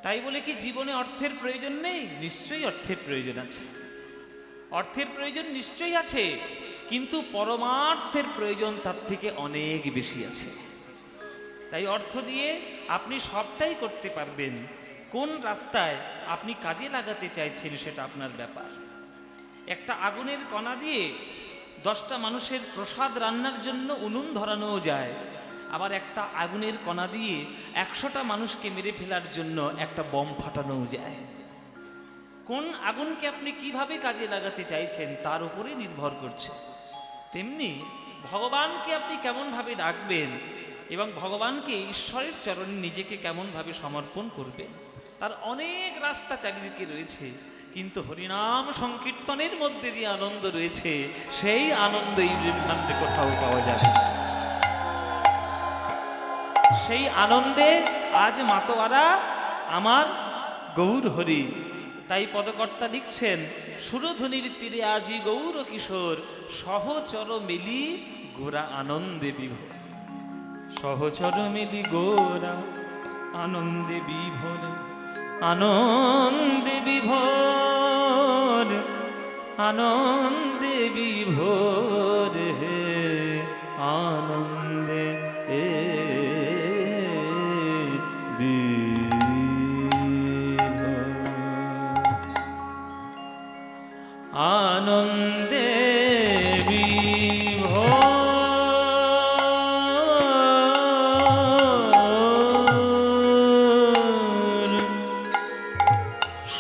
তাই বলে কি জীবনে অর্থের প্রয়োজন নেই? নিশ্চয়ই অর্থের প্রয়োজন আছে, অর্থের প্রয়োজন নিশ্চয়ই আছে, কিন্তু পরমার্থের প্রয়োজন তার থেকে অনেক বেশি আছে। তাই অর্থ দিয়ে আপনি সবটাই করতে পারবেন। কোন রাস্তায় আপনি কাজে লাগাতে চাইছেন সেটা আপনার ব্যাপার। একটা আগুনের কণা দিয়ে 10টা মানুষের প্রসাদ রান্নার জন্য উনুন ধরানোও যায়, আবার একটা আগুনের কণা দিয়ে 100টা মানুষকে মেরে ফেলার জন্য একটা বম ফাটানোও যায়। কোন আগুনকে আপনি কিভাবে কাজে লাগাতে চাইছেন তার উপরে নির্ভর করছে। তেমনি ভগবানকে আপনি কেমনভাবে ডাকবেন এবং ভগবানকে ঈশ্বরের চরণে নিজেকে কেমনভাবে সমর্পণ করবেন, তার অনেক রাস্তা চারিদিকে রয়েছে। কিন্তু হরিনাম সংকীর্তনের মধ্যে যে আনন্দ রয়েছে সেই আনন্দ এই ব্রহ্মাণ্ডে কোথাও পাওয়া যাবে। সেই আনন্দে আজ মাতোয়ারা আমার গৌর হরি। তাই পদকর্তা লিখছেন, সুরধ্বনির তীরে আজি গৌর কিশোর, সহচর মিলি গোরা আনন্দে বিভোর। সহচর মিলি গোরা আনন্দে বিভোর, আনন্দে বিভোর, আনন্দে বিভোর, হে আনন্দে আনন্দে বিভোর,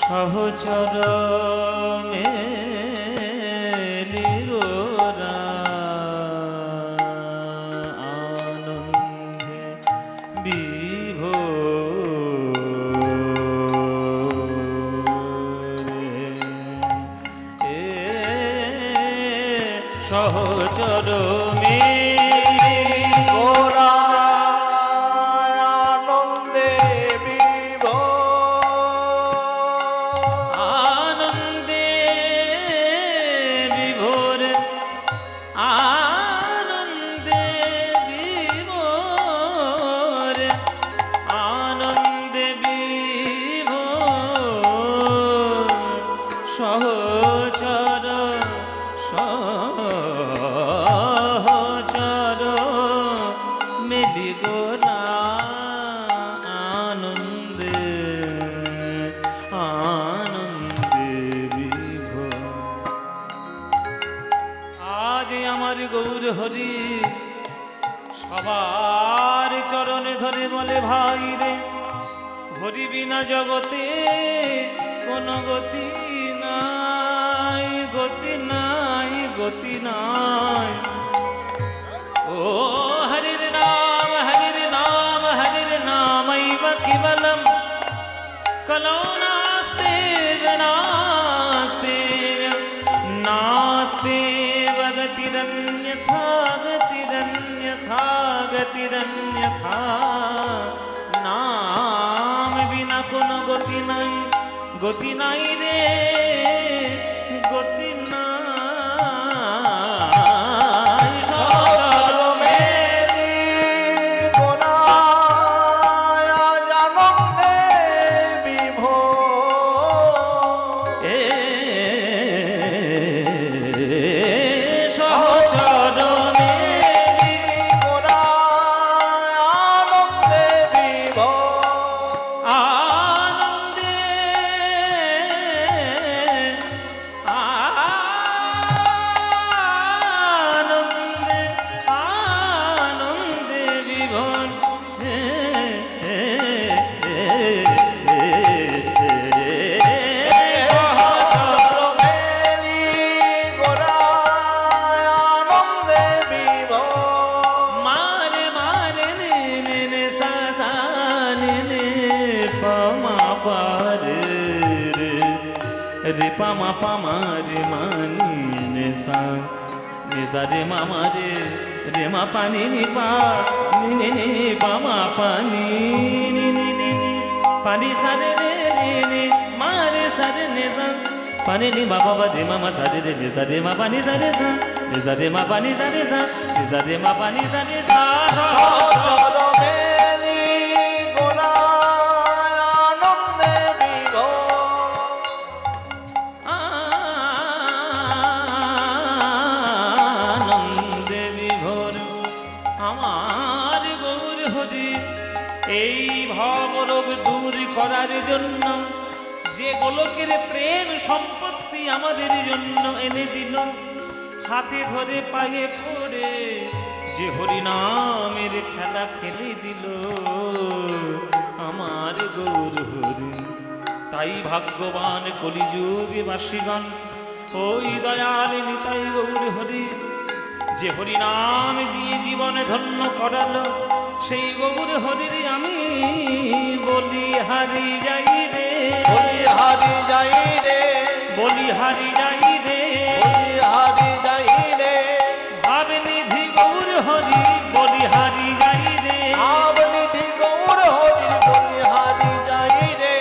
সহচর মেলি গোরা আনন্দে বিভোর, সহচর মেলি গোরা আনন্দে বিভোর, আনন্দে বিভোর, আনন্দে বিভোর, আনন্দে বিভোর, সহচর সহচর মেলি গোরা আনন্দে আনন্দে বিভোর। আজ আমার গৌর হরি সবার চরণে ধরে বলে, ভাই রে, হরি বিনা জগতে কোনো গতি নাই, গতি নাই, গতি নাই। ও হরির নাম, হরির নাম, হরির নামৈব কেবলম, কলৌ নাস্তি নাস্তি নাস্তি গতিরন্যথা, গতিরন্যথা, গতিরন্যথা। নাম বিনা কোনো গতি নাই, গতি নাই রে, গতি নাই। সহচর মেলি গোরা আনন্দে বিভোর, এ সহচর মেলি গোরা আনন্দে বিভোর, আনন্দে আনন্দে আনন্দে বিভোর, সহচর মেলি গোরা আনন্দে বিভোর, মারে মারে নে নে নে সা সা নে নে পা মা পা রে রে রে পা মা রে মানি নে সা রে মা রে মা পা নি নি পা নি নি পা মা পা নি নি নি নি নি পা নি সা রে রে রে রে মা রে সা রে নে সা পা নি নি মা পা রে মা মা সা রে রে রে সা রে মা পা নি সা রে সা রে সা রে মা পা নি সা রে সা রে সা রে মা পা নি সা রে সা। সহচর মেলি গোরা আনন্দে গোলক দূর করার জন্য, যে গোলকের প্রেম সম্পত্তি আমাদের জন্য এনে দিল, হাতে ধরে পায়ে পড়ে যে হরিনামের খেলা খেলে দিল আমার গৌর হরি। তাই ভাগ্যবান কলিযুগে বাসীগণ, ওই দয়াল নিতাই গৌর হরি যে হরিনাম দিয়ে জীবন ধন্য করালো, সেই গৌর হরির আমি বলি হারি যাই রে, বলি হারি যাই রে, বলি হারি যাই রে, বলি হারি যাই রে, ভাবে নিধি গৌর হরি বলি হারি যাই রে, আবনিধি গৌর হরি বলি হারি যাই রে,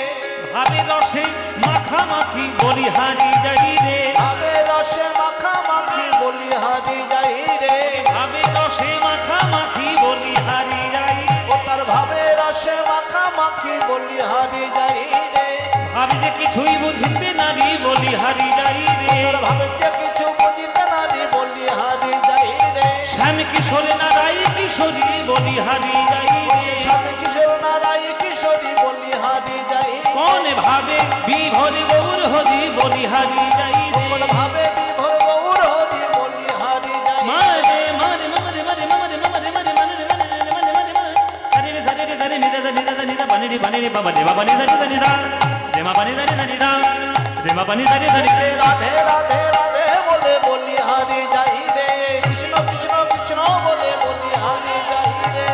ভাবে রসে মাখামাখি বলি হারি যাই রে, ভাবে রসে মাখামাখি বলি হারি যাই রে, ভাবে রসে মাখামাখি বলি হারি যাই, ও তার ভাবে রসে মাখামাখি বলি হারি যাই রে, ভাবে যে কিছুই বুঝতে নারি বলি হারি যাই রে, তোর ভাবে যে কিছু বুঝিতে না রে বলি হারি যাই রে, শ্যাম কিশোর নারাই কিশোরী বলি হারি যাই রে, স্বামী কিশোর নারাই কিশোরী বলি হারি যাই রে, কোন ভাবে বিভোর গৌর হরি বলি হারি যাই রে, কোন ভাবে বিভোর গৌর হরি বলি হারি যাই রে, মারে মারে মারে মারে মারে মারে মারে মারে মারে মারে মারে সারে রে সারে রে সারে নিদা নিদা নিদা পানি রে বাবা রে বাবা নিদা নিদা নিদা রে মা পানি দা নিদা নিদা রে মা পানি দা নিদা নিদা, রাধে রাধে রাধে বলে বলি হারি যাই রে, কৃষ্ণ কৃষ্ণ কৃষ্ণ বলে বলি হারি যাই রে,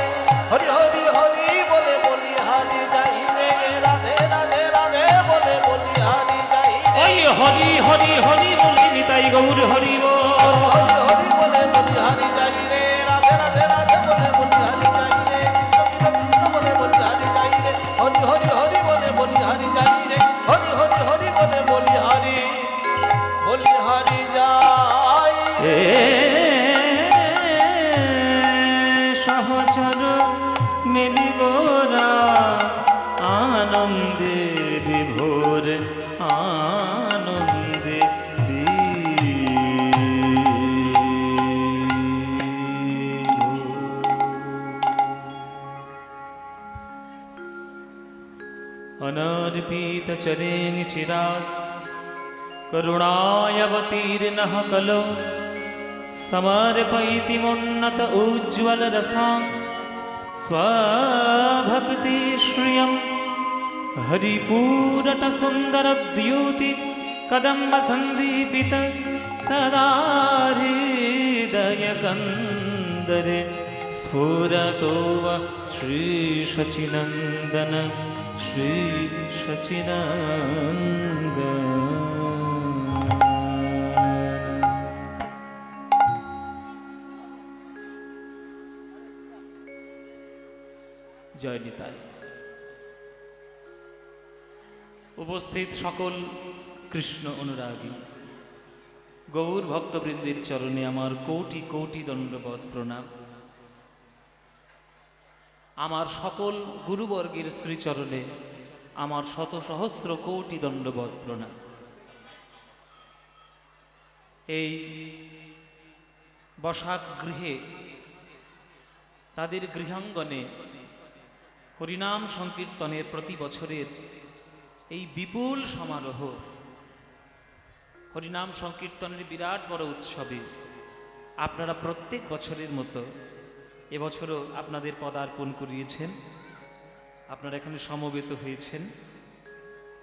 হরি হরি হরি বলে বলি হারি যাই রে, রাধে রাধে রাধে বলে বলি হারি যাই রে, ওই হরি হরি হরি বলে নিতাই গৌর হরি বল, হরি হরি বলে বলি হারি যাই রে, রাধে রাধে রাধে বলে বলি হারি যাই রে, কৃষ্ণ কৃষ্ণ বলে বলি হারি যাই রে, হরি হরি হরি বলে বলি হারি যাই রে, হরি হরি হরি বলে বলি হারি যাই রে। এ সহচর মেলিগোরা আনন্দে বিভোর আনন্দে अनर्पित चरेण चिरात् करुणायवतीर्णः कलो समर्पयति मुन्नत उज्ज्वल रसां स्वभक्ति श्रियं हरिपूरट सुंदर द्युति कदम्ब संदीपित सदा हृदय कंदरे स्फुरतो श्री शचिनंदन श्री शचिनंदन। জয় নিতাই। উপস্থিত সকল কৃষ্ণ অনুরাগী গৌর ভক্তবৃন্দের চরণে আমার কোটি কোটি দণ্ডবৎ প্রণাম। আমার সকল গুরুবর্গের শ্রীচরণে আমার শত সহস্র কোটি দণ্ডবৎ প্রণাম। এই বসাক গৃহে তাদের গৃহাঙ্গনে হরিনাম সংকীর্তনের প্রতি বছরের এই বিপুল সমারোহ, হরিনাম সংকীর্তনের বিরাট বড় উৎসবে আপনারা প্রত্যেক বছরের মতো এবছরও আপনাদের পদার্পণ করিয়েছেন। আপনারা এখানে সমবেত হয়েছেন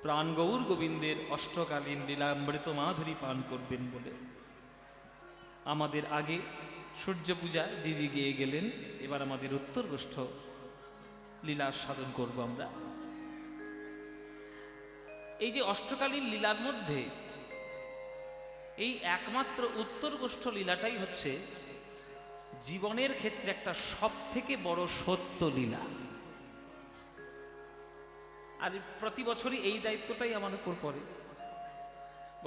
প্রাণ গৌর গোবিন্দের অষ্টকালীন লীলামৃত মাধুরী পান করবেন বলে। আমাদের আগে সূর্য পূজা দিদি গিয়ে গেলেন, এবার আমাদের উত্তর গোষ্ঠ লীলা সাধন করব আমরা। এই যে অষ্টকালীন লীলার মধ্যে এই একমাত্র উত্তর গোষ্ঠ লীলাটাই হচ্ছে জীবনের ক্ষেত্রে একটা সব থেকে বড় সত্য লীলা। আর প্রতি বছরই এই দায়িত্বটাই আমার উপর পড়ে।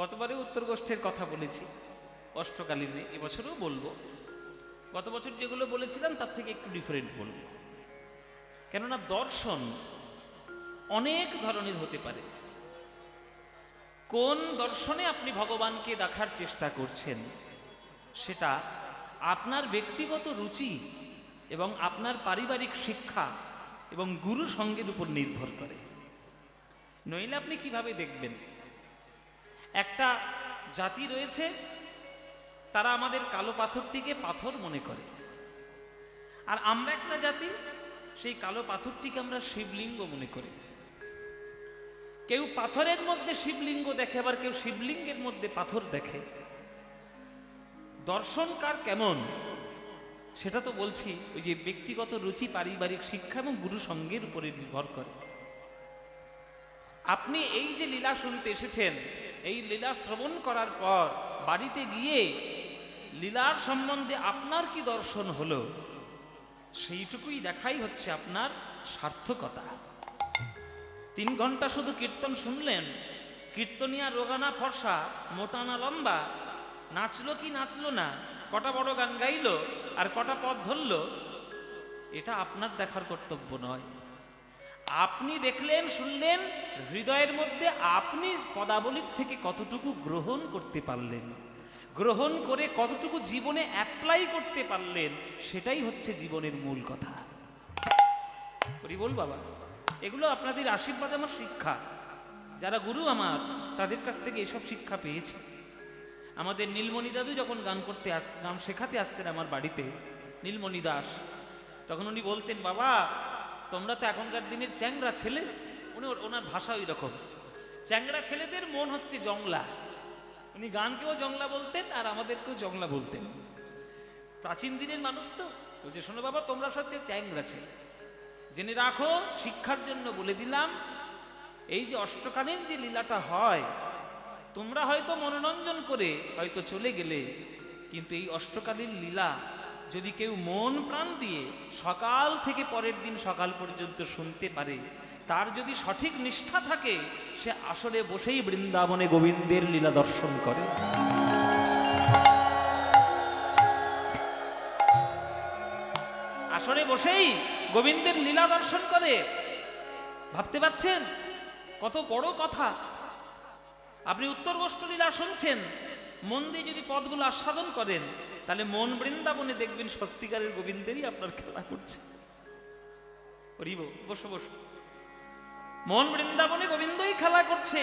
গতবারে উত্তর গোষ্ঠের কথা বলেছি অষ্টকালীনে, এবছরও বলবো। গত বছর যেগুলো বলেছিলাম তার থেকে একটু ডিফারেন্ট বলবো, কেননা দর্শন অনেক ধরনের হতে পারে। কোন দর্শনে আপনি ভগবানকে দেখার চেষ্টা করছেন সেটা আপনার ব্যক্তিগত রুচি এবং আপনার পারিবারিক শিক্ষা এবং গুরু সঙ্গের উপর নির্ভর করে। নইলে আপনি কিভাবে দেখবেন? একটা জাতি রয়েছে, তারা আমাদের কালো পাথরটিকে পাথর মনে করে, আর আমরা একটা জাতি, সেই কালো পাথরটিকে আমরা শিবলিঙ্গ মনে করি। কেউ পাথরের মধ্যে শিবলিঙ্গ দেখে, আবার কেউ শিবলিঙ্গের মধ্যে পাথর দেখে। দর্শনকার কেমন সেটা তো বলছি, ওই যে ব্যক্তিগত রুচি, পারিবারিক শিক্ষা এবং গুরু সঙ্গের উপরে নির্ভর করে। আপনি এই যে লীলা শুনতে এসেছেন, এই লীলা শ্রবণ করার পর বাড়িতে গিয়ে লীলার সম্বন্ধে আপনার কি দর্শন হলো, সেইটুকুই দেখাই হচ্ছে আপনার সার্থকতা। 3 ঘন্টা শুধু কীর্তন শুনলেন, কীর্তনিয়া রোগানা ফর্সা, মোটা না লম্বা, নাচলো কি নাচলো না, কটা বড় গান গাইলো আর কটা পদ ধরলো, এটা আপনার দেখার কর্তব্য নয়। আপনি দেখলেন, শুনলেন, হৃদয়ের মধ্যে আপনি পদাবলীর থেকে কতটুকু গ্রহণ করতে পারলেন, গ্রহণ করে কতটুকু জীবনে অ্যাপ্লাই করতে পারলেন, সেটাই হচ্ছে জীবনের মূল কথা। হরি বল বাবা। এগুলো আপনাদের আশীর্বাদ, আমার শিক্ষা। যারা গুরু আমার, তাদের কাছ থেকে এসব শিক্ষা পেয়েছি। আমাদের নীলমণি দাদু যখন গান শেখাতে আসতেন আমার বাড়িতে, নীলমণি দাস, তখন উনি বলতেন, বাবা তোমরা তো এখনকার দিনের চ্যাংরা ছেলে, ওনার ভাষা ওই রকম, চ্যাংরা ছেলেদের মন হচ্ছে জংলা। উনি গানকেও জংলা বলতেন আর আমাদেরকেও জংলা বলতেন। প্রাচীন দিনের মানুষ তো বলছে, শোনো বাবা তোমরা সব চ্যাংরা ছেলে, জেনে রাখো, শিক্ষার জন্য বলে দিলাম, এই যে অষ্টকালীন যে লীলাটা হয়, তোমরা হয়তো মনোরঞ্জন করে হয়তো চলে গেলে, কিন্তু এই অষ্টকালীন লীলা যদি কেউ মন প্রাণ দিয়ে সকাল থেকে পরের দিন সকাল পর্যন্ত শুনতে পারে, তার যদি সঠিক নিষ্ঠা থাকে, সে আসলে বসেই বৃন্দাবনে গোবিন্দের লীলা দর্শন করে। আসরে বসেই গোবিন্দের লীলা দর্শন করে। ভাবতে পারছেন কত বড় কথা? আপনি উত্তর গোষ্ঠ লীলা শুনছেন, মন দিয়ে যদি পদগুলো আস্বাদন করেন, তাহলে মন বৃন্দাবনে দেখবেন সত্যিকারের গোবিন্দেরই আপনার খেলা করছে। বসো বসো, মন বৃন্দাবনে গোবিন্দই খেলা করছে।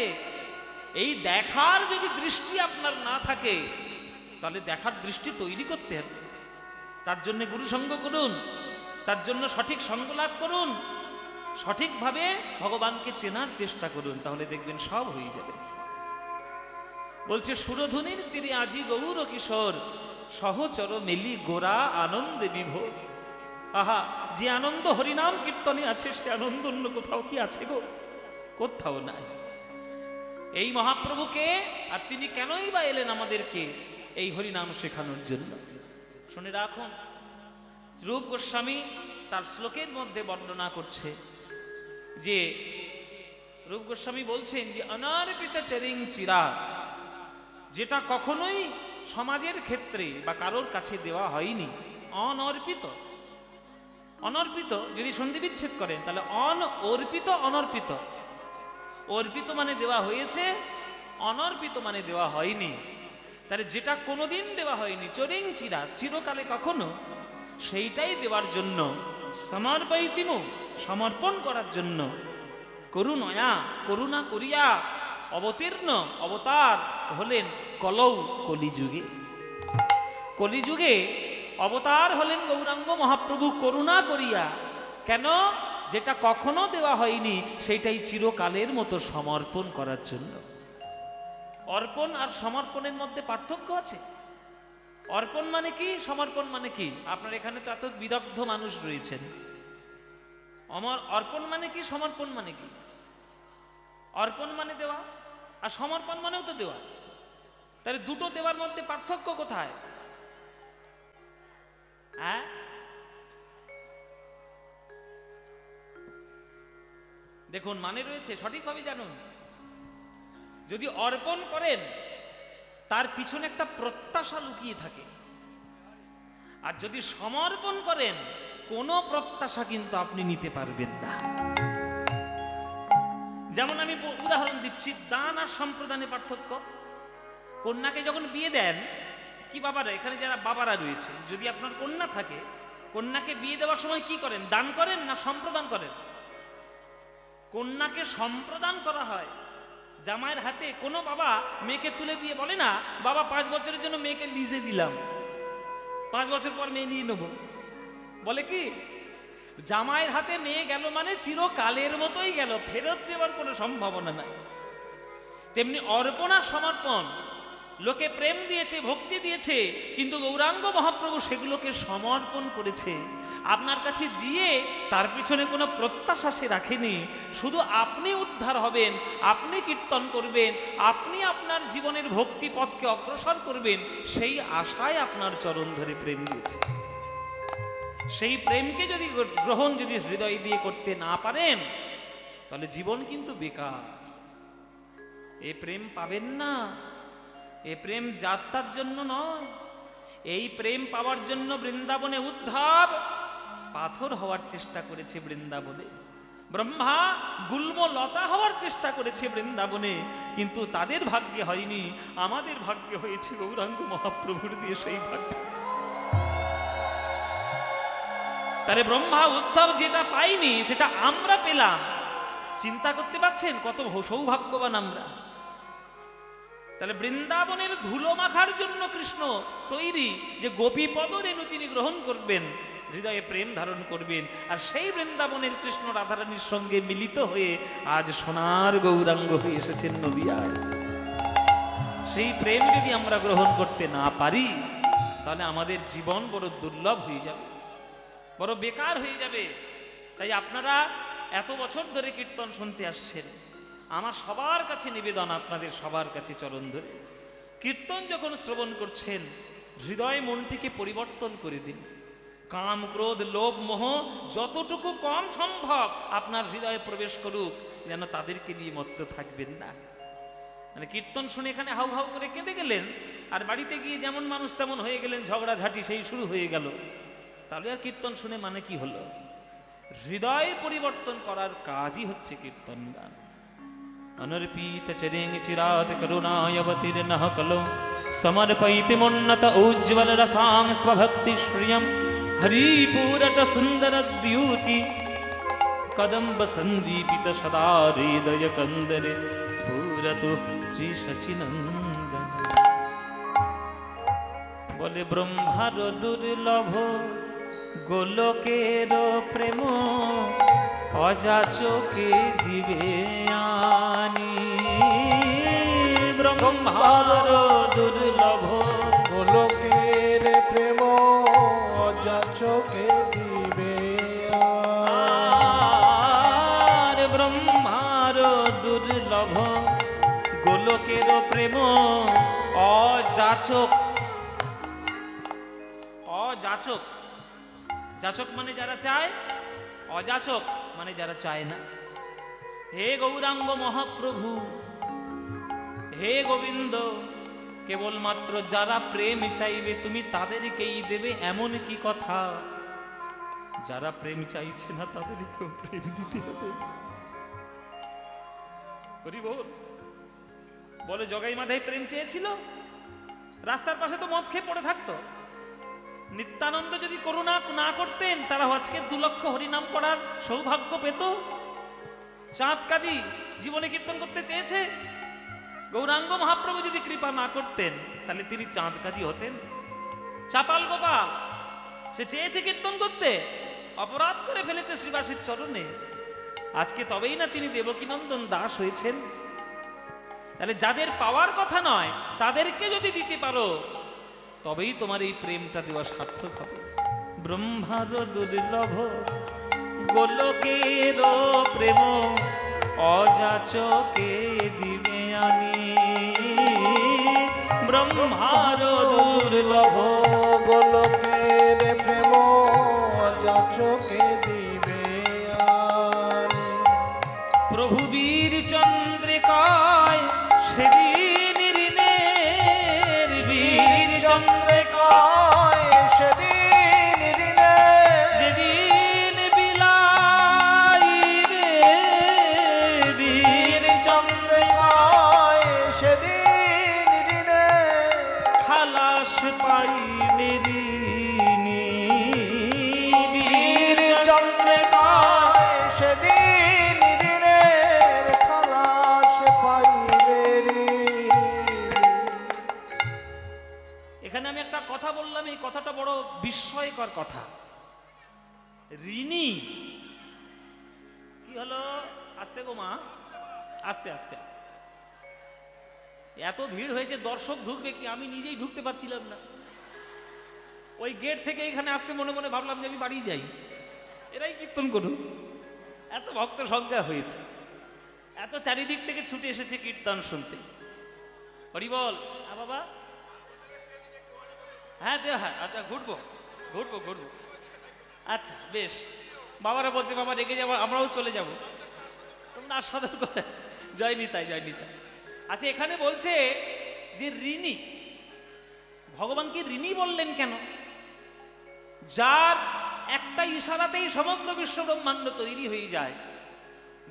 এই দেখার যদি দৃষ্টি আপনার না থাকে, তাহলে দেখার দৃষ্টি তৈরি করতে হবে। তার জন্য গুরু সঙ্গ করুন, তার জন্য সঠিক সঙ্গ লাভ করুন, সঠিকভাবে ভগবানকে চেনার চেষ্টা করুন, তাহলে দেখবেন সব হয়ে যাবে। বলছে, সুরধুনির তীরে আজি গৌর কিশোর, সহচর মেলি গোরা আনন্দে বিভোর। আহা, যে আনন্দ হরিনাম কীর্তনে আছে, সে আনন্দ অন্য কোথাও কি আছে গো? কোথাও নাই। এই মহাপ্রভুকে, আর তিনি কেনই বা এলেন আমাদেরকে এই হরিনাম শেখানোর জন্য? শুনে রাখুন, রূপ গোস্বামী তার শ্লোকের মধ্যে বর্ণনা করছে যে, রূপ গোস্বামী বলছেন যে, অনার্পিত চরিং চিরা, যেটা কখনোই সমাজের ক্ষেত্রে বা কারোর কাছে দেওয়া হয়নি, অনর্পিত। অনর্পিত যদি সন্ধি বিচ্ছেদ করেন, তাহলে অর্পিত, অনর্পিত। অর্পিত মানে দেওয়া হয়েছে, অনর্পিত মানে দেওয়া হয়নি। তাহলে যেটা কোনোদিন দেওয়া হয়নি, চরিং চিরা, চিরকালে কখনো, সেইটাই দেওয়ার জন্য সমর্পয়িতিমু, সমর্পণ করার জন্য করুণয়া, করুণা করিয়া অবতীর্ণ, অবতার হলেন কলৌ, কলিযুগে। কলিযুগে অবতার হলেন গৌরাঙ্গ মহাপ্রভু করুণা করিয়া। কেন? যেটা কখনো দেওয়া হয়নি, সেইটাই চিরকালের মতো সমর্পণ করার জন্য। অর্পণ আর সমর্পণের মধ্যে পার্থক্য আছে। অর্পণ মানে কি, সমর্পণ মানে কি? আপনার এখানে তো এত বিদগ্ধ মানুষ রয়েছেন। অর্পণ মানে কি, সমর্পণ মানে কি? অর্পণ মানে দেওয়া, আর সমর্পণ মানেও তো দেওয়া। তাহলে দুটো দেওয়ার মধ্যে পার্থক্য কোথায়? হ্যাঁ, দেখুন, মানে রয়েছে, সঠিকভাবে জানুন। যদি অর্পণ করেন, তার পিছনে একটা প্রত্যাশা লুকিয়ে থাকে। আর যদি সমর্পণ করেন, কোনো প্রত্যাশা কিন্তু আপনি নিতে পারবেন না। যেমন আমি উদাহরণ দিচ্ছি, দান আর সম্প্রদানে পার্থক্য। কন্যাকে যখন বিয়ে দেন, কি বাবারা, এখানে যারা বাবারা রয়েছে, যদি আপনার কন্যা থাকে, কন্যাকে বিয়ে দেওয়ার সময় কি করেন? দান করেন না সম্প্রদান করেন? কন্যাকে সম্প্রদান করা হয়। জামাইয়ের হাতে কোনো বাবা মেয়েকে তুলে দিয়ে বলে না, বাবা 5 বছরের জন্য মেয়েকে লিজে দিলাম, 5 বছর পর মেয়ে নিয়ে নেব। বলে কি, জামাইয়ের হাতে মেয়ে গেল মানে চিরকালের মতোই গেল, ফেরত দেওয়ার কোনো সম্ভাবনা নাই। তেমনি অর্পণা সমর্পণ, লোকে প্রেম দিয়েছে, ভক্তি দিয়েছে, কিন্তু গৌরাঙ্গ মহাপ্রভু সেগুলোকে সমর্পণ করেছে আপনার কাছে দিয়ে। তার পিছনে কোনো প্রত্যাশা সে রাখেনি। শুধু আপনি উদ্ধার হবেন, আপনি কীর্তন করবেন, আপনি আপনার জীবনের ভক্তি পথকে অগ্রসর করবেন, সেই আশায় আপনার চরণ ধরে প্রেম দিয়েছে। সেই প্রেমকে যদি গ্রহণ যদি হৃদয় দিয়ে করতে না পারেন, তাহলে জীবন কিন্তু বেকার। এ প্রেম পাবেন না। এ প্রেম যাত্রার জন্য নয়। এই প্রেম পাওয়ার জন্য বৃন্দাবনে উদ্ধব পাথর হওয়ার চেষ্টা করেছে বৃন্দাবনে, ব্রহ্মা গুল্ম লতা হওয়ার চেষ্টা করেছে বৃন্দাবনে, কিন্তু তাদের ভাগ্যে হয়নি। আমাদের ভাগ্যে হয়েছে গৌরাঙ্গ মহাপ্রভুর দিয়ে সেই ভাগ্য। তাহলে ব্রহ্মা উদ্ধব যেটা পাইনি সেটা আমরা পেলাম। চিন্তা করতে পারছেন কত সৌভাগ্যবান আমরা। তাহলে বৃন্দাবনের ধুলো মাখার জন্য কৃষ্ণ তৈরি, যে গোপীপদ রেণু তিনি গ্রহণ করবেন, হৃদয়ে প্রেম ধারণ করবেন, আর সেই বৃন্দাবনের কৃষ্ণ রাধারানীর সঙ্গে মিলিত হয়ে আজ সোনার গৌরাঙ্গ হয়ে এসেছেন নদিয়ায়। সেই প্রেম যদি আমরা গ্রহণ করতে না পারি, তাহলে আমাদের জীবন বড় দুর্লভ হয়ে যাবে, বড় বেকার হয়ে যাবে। তাই আপনারা এত বছর ধরে কীর্তন শুনতে আসছেন, আমার সবার কাছে নিবেদন, আপনাদের সবার কাছে চরণ ধরে কীর্তন যখন শ্রবণ করছেন, হৃদয় মনটিকে পরিবর্তন করে দিন। কাম, ক্রোধ, লোভ, মোহ যতটুকু কম সম্ভব আপনার হৃদয়ে প্রবেশ করুক, যেন তাদেরকে নিয়ে মত্ত থাকবেন না। মানে কীর্তন শুনে এখানে হাউ হাউ করে কেঁদে গেলেন, আর বাড়িতে গিয়ে যেমন মানুষ তেমন হয়ে গেলেন, ঝগড়াঝাটি সেই শুরু হয়ে গেল, তাহলে আর কীর্তন শুনে মানে কি হলো? হৃদয় পরিবর্তন করার কাজই হচ্ছে কীর্তন গান। অনর্পিত চরেং চিরাত করুণায়বতীর্ণঃ কলো সমর্পয়িতে মুন্নত উজ্জ্বল রসাং স্বভক্তি শ্রিয়ম হরিপুরট সুন্দর দ্যুতি কদম্ব সন্দীপিত সদা হৃদয় কন্দরে স্ফুরতু শ্রী শচীনন্দন। বলে ব্রহ্মার দুর্লভ গোলকের প্রেম অযাচকে দিবে আনি। ব্রহ্মার দুর্লভ গোলকের প্রেম অযাচকে দিবে আর ব্রহ্মার দুর্লভ গোলকের প্রেম অযাচক। অযাচক, যাচক মানে যারা চায়, অযাচক মানে যারা চায় না। হে গৌরাঙ্গ মহাপ্রভু, হে গোবিন্দ, কেবলমাত্র যারা প্রেম চাইবে তুমি তাদেরকেই দেবে, এমন কি কথা? যারা প্রেম চাইছে না তাদেরকেও প্রেম দিতে হবে। হরি বল। বলে জগাই মাধাই প্রেম চেয়েছিল, রাস্তার পাশে তো মদ খেয়ে পড়ে থাকতো। নিত্যানন্দ যদি করুণা না করতেন, তারা আজকে 2 লক্ষ হরিনাম করার সৌভাগ্য পেত। চাঁদ কাজী জীবনে কীর্তন করতে চেয়েছে, গৌরাঙ্গ মহাপ্রভু যদি কৃপা না করতেন, তাহলে তিনি চাঁদ কাজী হতেন। চাপাল গোপাল সে চেয়েছে কীর্তন করতে, অপরাধ করে ফেলেছে শ্রীবাসীর চরণে, আজকে তবেই না তিনি দেবকীনন্দন দাস হয়েছেন। তাহলে যাদের পাওয়ার কথা নয়, তাদেরকে যদি দিতে পারো, তবেই তোমার এই প্রেমটা দেওয়া সার্থক হবে। ব্রহ্মার দুর্লভ গোলকের প্রেম অযাচকে দিবে আনি। ব্রহ্মার দুর্লভ গোলকের প্রেম অযাচকে দিবে আনি। প্রভু বীর চন্দ্রিকায় সেদিন ঋণের বীর চন্দ্রিকায় সেদিন ঋণে যেদিন বিলাইবে বীর চন্দ্রিকায় সেদিন ঋণে খালাস পাইবে ঋণী। হবার কথা। ঋণী কি হলো? আস্তে গো মা, আস্তে আস্তে আস্তে। এত ভিড় হয়েছে, দর্শক ঢুকবে কি, আমি নিজেই ঢুকতে পারছিলাম না। ওই গেট থেকে এখানে আসতে মনে মনে ভাবলাম যে আমি বাড়ি যাই, এরাই কীর্তন করুক। এত ভক্ত সংখ্যা হয়েছে, এত চারিদিক থেকে ছুটে এসেছে কীর্তন শুনতে। হরি বল। বাবা, হ্যাঁ দে, হ্যাঁ আচ্ছা, ঘুরবো ঘুরবো ঘুরবো। আচ্ছা বেশ। বাবারা বলছে বাবা রেগে যাবো, আমরাও চলে যাবো। তোমরা সদর করে জয় নিতাই, জয় নিতাই। আচ্ছা, এখানে বলছে যে ঋণী, ভগবানকে ঋণী বললেন কেন? যার একটা ইশারাতেই সমগ্র বিশ্ব ব্রহ্মাণ্ড তৈরি হয়ে যায়,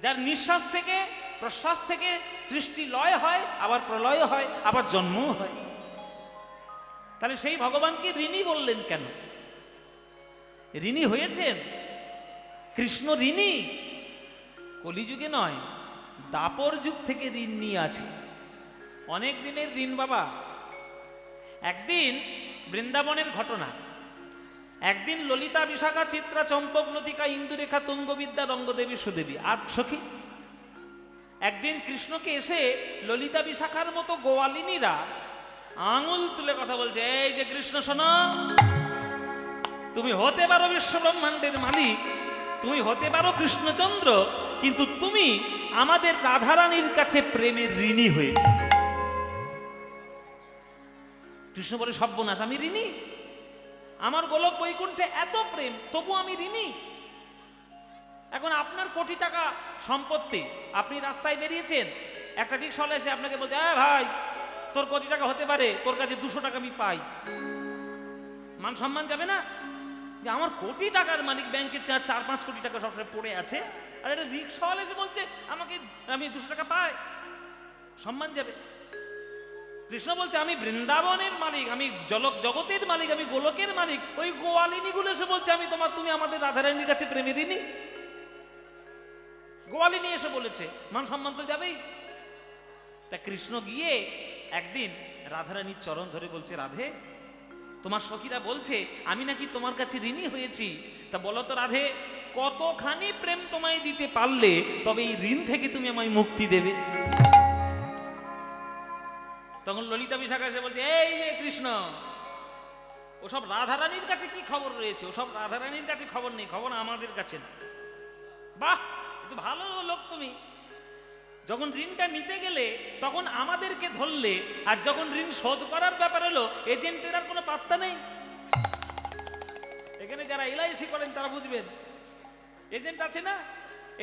যার নিঃশ্বাস থেকে প্রশ্বাস থেকে সৃষ্টি লয় হয়, আবার প্রলয় হয়, আবার জন্মও হয়, তাহলে সেই ভগবানকে ঋণী বললেন কেন? ঋণী হয়েছেন কৃষ্ণ, ঋণী কলিযুগে নয়, দাপর যুগ থেকে ঋণ নিয়ে আছে। অনেক দিনের ঋণ বাবা। একদিন বৃন্দাবনের ঘটনা, একদিন ললিতা, বিশাখা, চিত্রা, চম্পক, লতিকা, ইন্দুরেখা, তুঙ্গবিদ্যা, রঙ্গদেবী, সুদেবী 8 সখী একদিন কৃষ্ণকে এসে ললিতা বিশাখার মতো গোয়ালিনীরা আঙুল তুলে কথা বলছে, এই যে কৃষ্ণ শোনো, তুমি হতে পারো বিশ্ব ব্রহ্মাণ্ডের মালিক, তুমি হতে পারো কৃষ্ণচন্দ্র, কিন্তু তুমি আমাদের রাধারানীর কাছে প্রেমের ঋণী হয়েছে। কৃষ্ণ বলে, সর্বনাশ, আমি ঋণী? আমার গোলক বৈকুণ্ঠে এত প্রেম, তবু আমি ঋণী? এখন আপনার কোটি টাকা সম্পত্তি, আপনি রাস্তায় বেরিয়েছেন, একটা রিক্সাওয়ালা এসে আপনাকে বলছে, হ্যাঁ ভাই, তোর কোটি টাকা হতে পারে, তোর কাছে 200 টাকা আমি পাই, মান সম্মান যাবে না? যে আমার কোটি টাকার মালিক, ব্যাংকে 4-5 কোটি টাকা সবসময় পড়ে আছে, আর একটা রিক্সাওয়ালা এসে বলছে আমাকে আমি 200 টাকা পাই, সম্মান যাবে। কৃষ্ণ বলছে, আমি বৃন্দাবনের মালিক, আমি জগতের মালিক, আমি গোলকের মালিক। ওই গোয়ালিনীগুলো এসে বলছে তুমি আমাদের রাধারানীর কাছে প্রেমে ঋণী। গোয়ালিনী এসে বলেছে, মান সম্মান তো যাবেই। তা কৃষ্ণ গিয়ে একদিন রাধারানীর চরণ ধরে বলছে, রাধে, তোমার সখীরা বলছে আমি নাকি তোমার কাছে ঋণী হয়েছি, তা বলো তো রাধে, কতখানি প্রেম তোমায় দিতে পারলে তবে এই ঋণ থেকে তুমি আমায় মুক্তি দেবে? তখন ললিতা বিশাখা এসে বলছে, এই যে কৃষ্ণ, ওসব রাধারানীর কাছে কি খবর রয়েছে? ওসব রাধারানীর কাছে খবর নেই, খবর আমাদের কাছে না। বাহ, তো ভালো লোক তুমি। যখন ঋণটা নিতে গেলে তখন আমাদেরকে ধরলে, আর যখন ঋণ শোধ করার ব্যাপার হলো, এজেন্টের আর কোনো পাত্তা নেই। এখানে যারা এলআইসি করেন তারা বুঝবেন, এজেন্ট আছে না,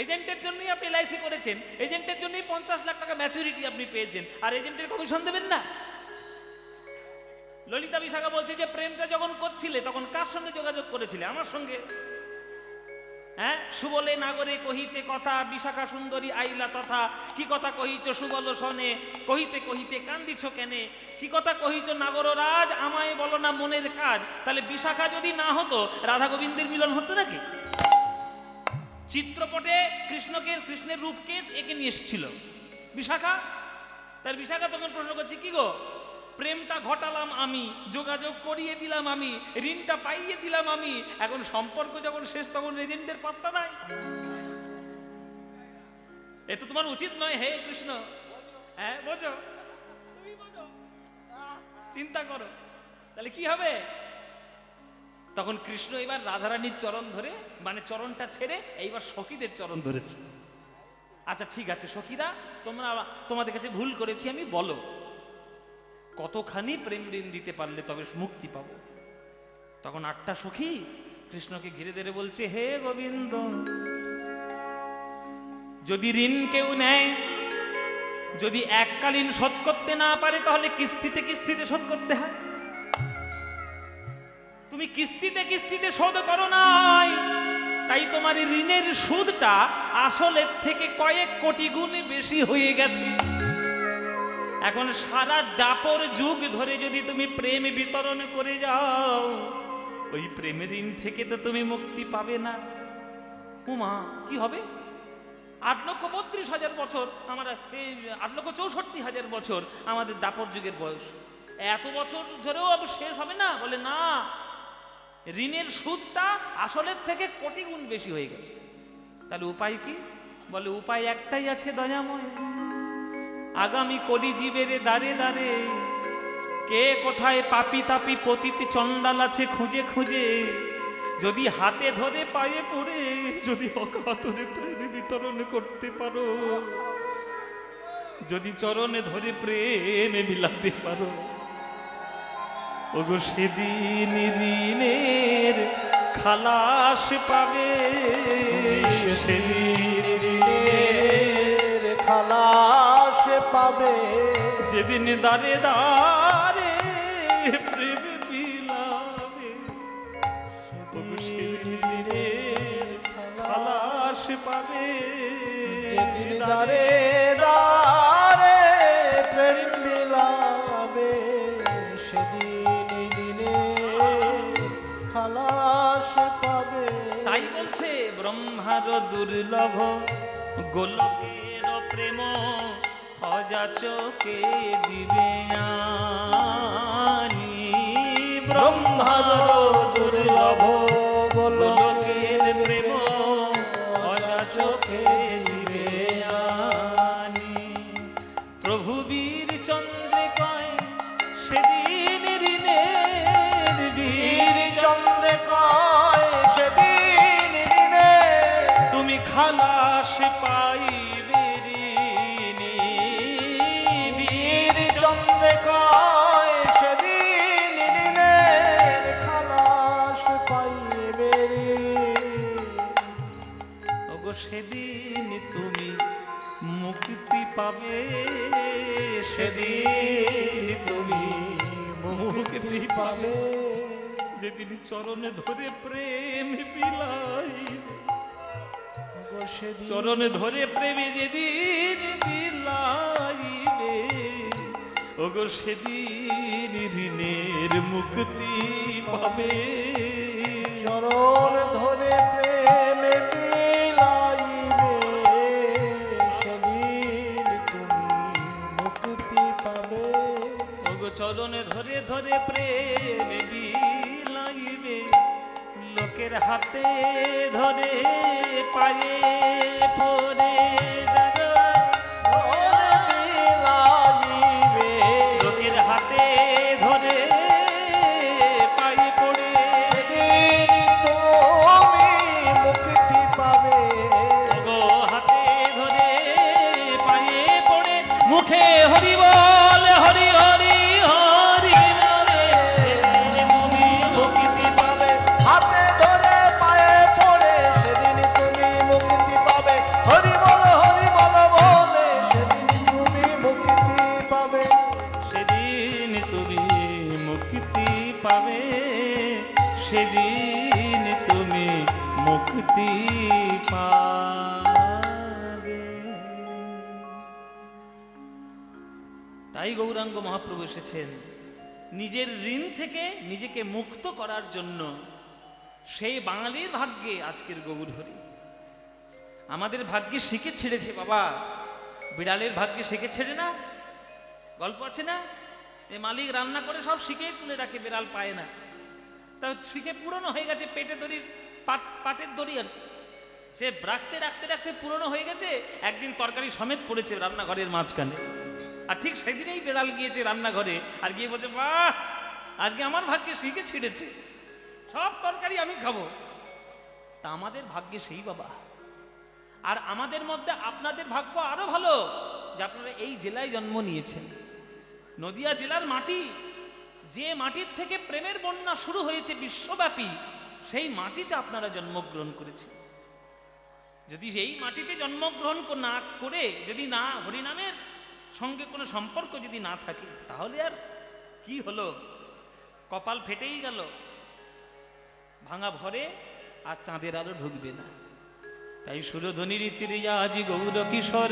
এজেন্টের জন্যই আপনি এলআইসি করেছেন, এজেন্টের জন্যই 50 লাখ টাকা ম্যাচুরিটি আপনি পেয়েছেন, আর এজেন্টের কমিশন দেবেন না? ললিতা বিশাখা বলছে যে প্রেমটা যখন করছিলে তখন কার সঙ্গে যোগাযোগ করেছিলে? আমার সঙ্গে। হ্যাঁ, সুবলে নাগরে কহিছে কথা, বিশাখা সুন্দরী আইলা তথা, কি কথা কহিছ সুবল শোনে, কহিতে কহিতে কান্দিছ কেনে, কি কথা কহিছ নাগর রাজ, আমায় বলো না মনের কাজ। তাহলে বিশাখা যদি না হতো, রাধা গোবিন্দের মিলন হতো নাকি? চিত্রপটে কৃষ্ণের রূপকে একে নিয়ে এসেছিল বিশাখা। তার বিশাখা তখন প্রশ্ন করছে, কি গো, প্রেমটা ঘটালাম আমি, যোগাযোগ করিয়ে দিলাম আমি, ঋণটা পাইয়ে দিলাম আমি, এখন সম্পর্ক যখন শেষ তখন এজেন্টের পাত্তা নাই। এ তো তোমার উচিত নয় হে কৃষ্ণ। হ্যাঁ বোঝো, তুমি বোঝো, চিন্তা করো, তাহলে কি হবে? তখন কৃষ্ণ এবার রাধারানীর চরণ ধরে, মানে চরণটা ছেড়ে এইবার সখীদের চরণ ধরেছে। আচ্ছা ঠিক আছে সখীরা, তোমাদের কাছে ভুল করেছি আমি, বলো কতখানি প্রেম ঋণ দিতে পারলে তবে মুক্তি পাবো? তখন 8টা সখী কৃষ্ণকে ঘিরে ধরে বলছে, হে গোবিন্দ, যদি ঋণ কেউ নেয়, যদি এককালীন শোধ করতে না পারে, তাহলে কিস্তিতে কিস্তিতে শোধ করতে হয়। তুমি কিস্তিতে কিস্তিতে শোধ করো নাই, তাই তোমার ঋণের সুদটা আসলের থেকে কয়েক কোটি গুণ বেশি হয়ে গেছে। এখন সারা দাপর যুগ ধরে যদি তুমি প্রেম বিতরণ করে যাও, ওই প্রেমের ঋণ থেকে তো তুমি মুক্তি পাবে না। উমা, কি হবে? 8,32,000 বছর, আমরা 8,64,000 বছর আমাদের দাপর যুগের বয়স, এত বছর ধরেও আবার শেষ হবে না? বলে না, ঋণের সুদটা আসলের থেকে কোটি গুণ বেশি হয়ে গেছে। তাহলে উপায় কি? বলে উপায় একটাই আছে দয়াময়, আগামী কলিজীবের দ্বারে দ্বারে কে কোথায় পাপি তাপি পতিত চণ্ডাল আছে খুঁজে খুঁজে যদি হাতে ধরে পায়ে পড়ে যদি অকাতরে প্রেম বিতরণ করতে পারো, যদি চরণে ধরে প্রেম বিলাতে পারো, ওগো সেদিন ঋণের খালাস পাবে, সেদিন ঋণের খালাস পাবে, যেদিন দাঁড়ে দাঁড়ে প্রেম বিলাবে, ওগো সেদিন ঋণের খালাস পাবে, যেদিন দাঁড়ে দাঁড়ে প্রেম বিলাবে, সেদিন ঋণের খালাস পাবে। তাই বলছে ব্রহ্মার দুর্লভ গোলকের প্রেম অযাচকে দিবে আনি, ব্রহ্মার দুর্লভ গোলকের প্রেম অযাচকে দিবে আনি। প্রভু বীর চন্দ্রে কয় সেদিন ঋণের বীর চন্দ্রে কয় সেদিন ঋণে, তুমি খালাস পাইবে ঋণী। বীর চন্দ্রে কয় সেদিন ঋণে খালাস পাইবে রে। ওগো সেদিন তুমি মুক্তি পাবে, সেদিন তুমি মুক্তি পাবে, যেদিন চরণে ধরে প্রেম বিলাইবে, সেদিন চরণে ধরে প্রেমে যেদিন বিলাইবে, ওগো সেদিন ঋণের মুক্তি পাবে, চরণ ধরে প্রেমে বিলাইবে, সেদিন তুমি মুক্তি পাবে। ওগো চরণে ধরে ধরে প্রেমে বিলাইবে, লোকের হাতে ধরে পায়ে পড়ে বিলাইবে, লোকের হাতে ধরে পায়ে পড়ে, সেদিন তুমি মুক্তি পাবে। ওগো হাতে ধরে পায়ে পড়ে মুখে হরি বল হরি হরি হরি বলে তুমি মুক্তি পাবে, হাতে ধরে পায়ে পড়ে সেদিন তুমি মুক্তি পাবে। হরি বল বলে সেদিন তুমি মুক্তি পাবে। সেদিন তুমি মুক্তি পাবে, সেদিন তুমি মুক্তি পাবে। তাই গৌরাঙ্গ মহাপ্রভু এসেছেন নিজের ঋণ থেকে নিজেকে মুক্ত করার জন্য। সেই বাঙালির ভাগ্যে আজকের গৌরহরি, আমাদের ভাগ্যে শিখে ছেড়েছে বাবা, বিড়ালের ভাগ্যে শিখে ছেড়ে না, গল্প আছে না, এ মালিক রান্না করে সব শিখেই তুলে রাখে, বিড়াল পায় না, তা শিখে পুরনো হয়ে গেছে, পেটে দড়ির পাটের দড়ি আর কি, সে রাখতে রাখতে রাখতে পুরনো হয়ে গেছে, একদিন তরকারি সমেত পড়েছে রান্নাঘরের মাঝখানে, আর ঠিক সেদিনেই বিড়াল গিয়েছে রান্নাঘরে আর গিয়ে বলছে বাহ আজকে আমার ভাগ্যে শিখে ছেড়েছে, সব তরকারি আমি খাবো। তা আমাদের ভাগ্যে সেই বাবা। আর আমাদের মধ্যে আপনাদের ভাগ্য আরো ভালো যে আপনারা এই জেলায় জন্ম নিয়েছেন। নদিয়া জেলার মাটি, যে মাটির থেকে প্রেমের বন্যা শুরু হয়েছে বিশ্বব্যাপী, সেই মাটিতে আপনারা জন্মগ্রহণ করেছেন। যদি এই মাটিতে জন্মগ্রহণ না করে যদি না হরিনামের সঙ্গে কোনো সম্পর্ক যদি না থাকে, তাহলে আর কি হলো, কপাল ফেটেই গেল, ভাঙা ভরে আর চাঁদের আলো ঢুকবে না। তাই সুরধ্বনির তীরে আজি গৌর কিশোর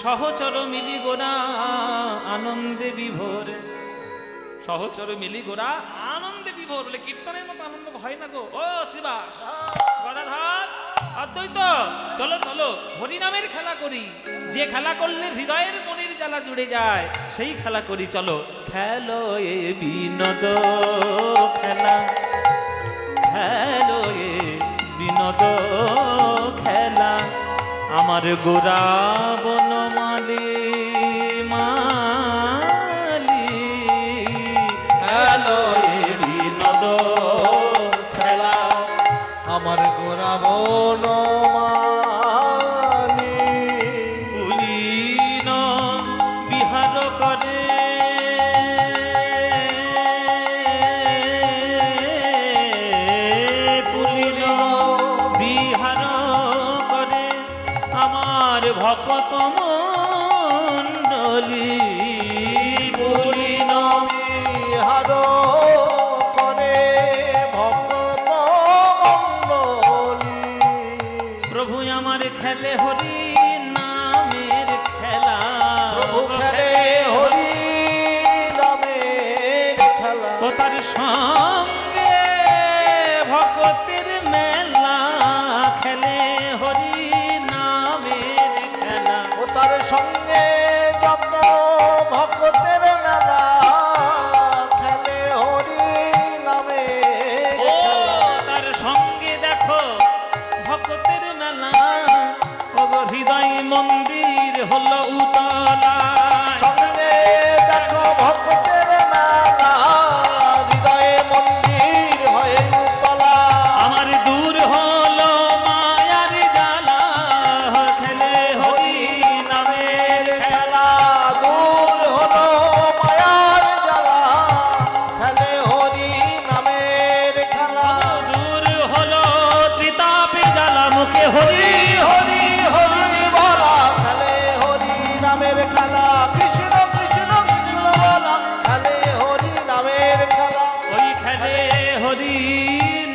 সহচর মিলি গোরা আনন্দে বিভোর, সহচর মিলি গোরা আনন্দে বিভোর। বলে কীর্তনের মতো আনন্দ হয় না গো ও শিবাস গদাধর অদ্বৈত, চলো চলো হরিনামের খেলা করি, যে খেলা করলে হৃদয়ের মনের জ্বালা জুড়ে যায় সেই খেলা করি, চলো খেলো এ বিনোদ খেলা, খেলো এ বিনোদ খেলা আমার গোরা বনমালী মালি হ্যালো এ বিনোদ খেলা আমার গোরা বনমালী পুলিন বিহার করে পুলিন বিহার করে আমার ভকত মণ্ডলী পুলিন বিহার করে ভক্ত মণ্ডলী প্রভু আমার খেলে হরি নামের খেলা প্রভু খেলে হরি নামের খেলা ও তার সঙ্গে ভক্তের মেলা খেলে হরি নামের খেলা ও তার সঙ্গে যত ভক্তের মেলা খেলে হরি নামের ও খেলা তার সঙ্গে দেখো ভক্তের মেলা ও গো হৃদয় মন্দির হলো উতলা সঙ্গে দেখো ভক্তের মেলা হৃদয়ে মন্দির হয়ে উতলা আমার দূর হলো মায়ার জ্বালা খেলে হরি নামের খেলা দূর হলো মায়ার জ্বালা খেলে হরি নামের খেলা দূর হলো ত্রিতাপে জ্বালা মুখে হরি হরি হরি বলা খেলে হরি নামের খেলা কৃষ্ণ কৃষ্ণ কৃষ্ণ বলা খেলে হরি নামের খেলা ওই খেলে হরি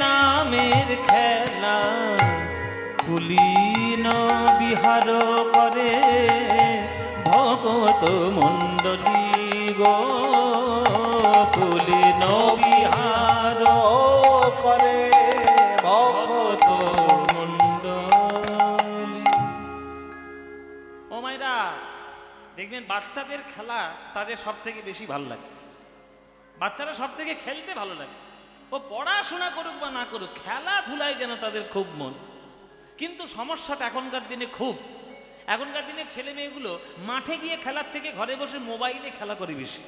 নামের খেলা কুলীন বিহার করে ভগত মণ্ডলী গো কুলীন বিহার করে ভক্ত মণ্ডলী ও মাইরা দেখবেন বাচ্চাদের খেলা তাদের সব থেকে বেশি ভালো লাগে বাচ্চারা সব থেকে খেলতে ভালো লাগে ও পড়াশোনা করুক বা না করুক খেলাধুলায় যেন তাদের খুব মন কিন্তু সমস্যাটা এখনকার দিনে ছেলে মেয়েগুলো মাঠে গিয়ে খেলার থেকে ঘরে বসে মোবাইলে খেলা করে বেশি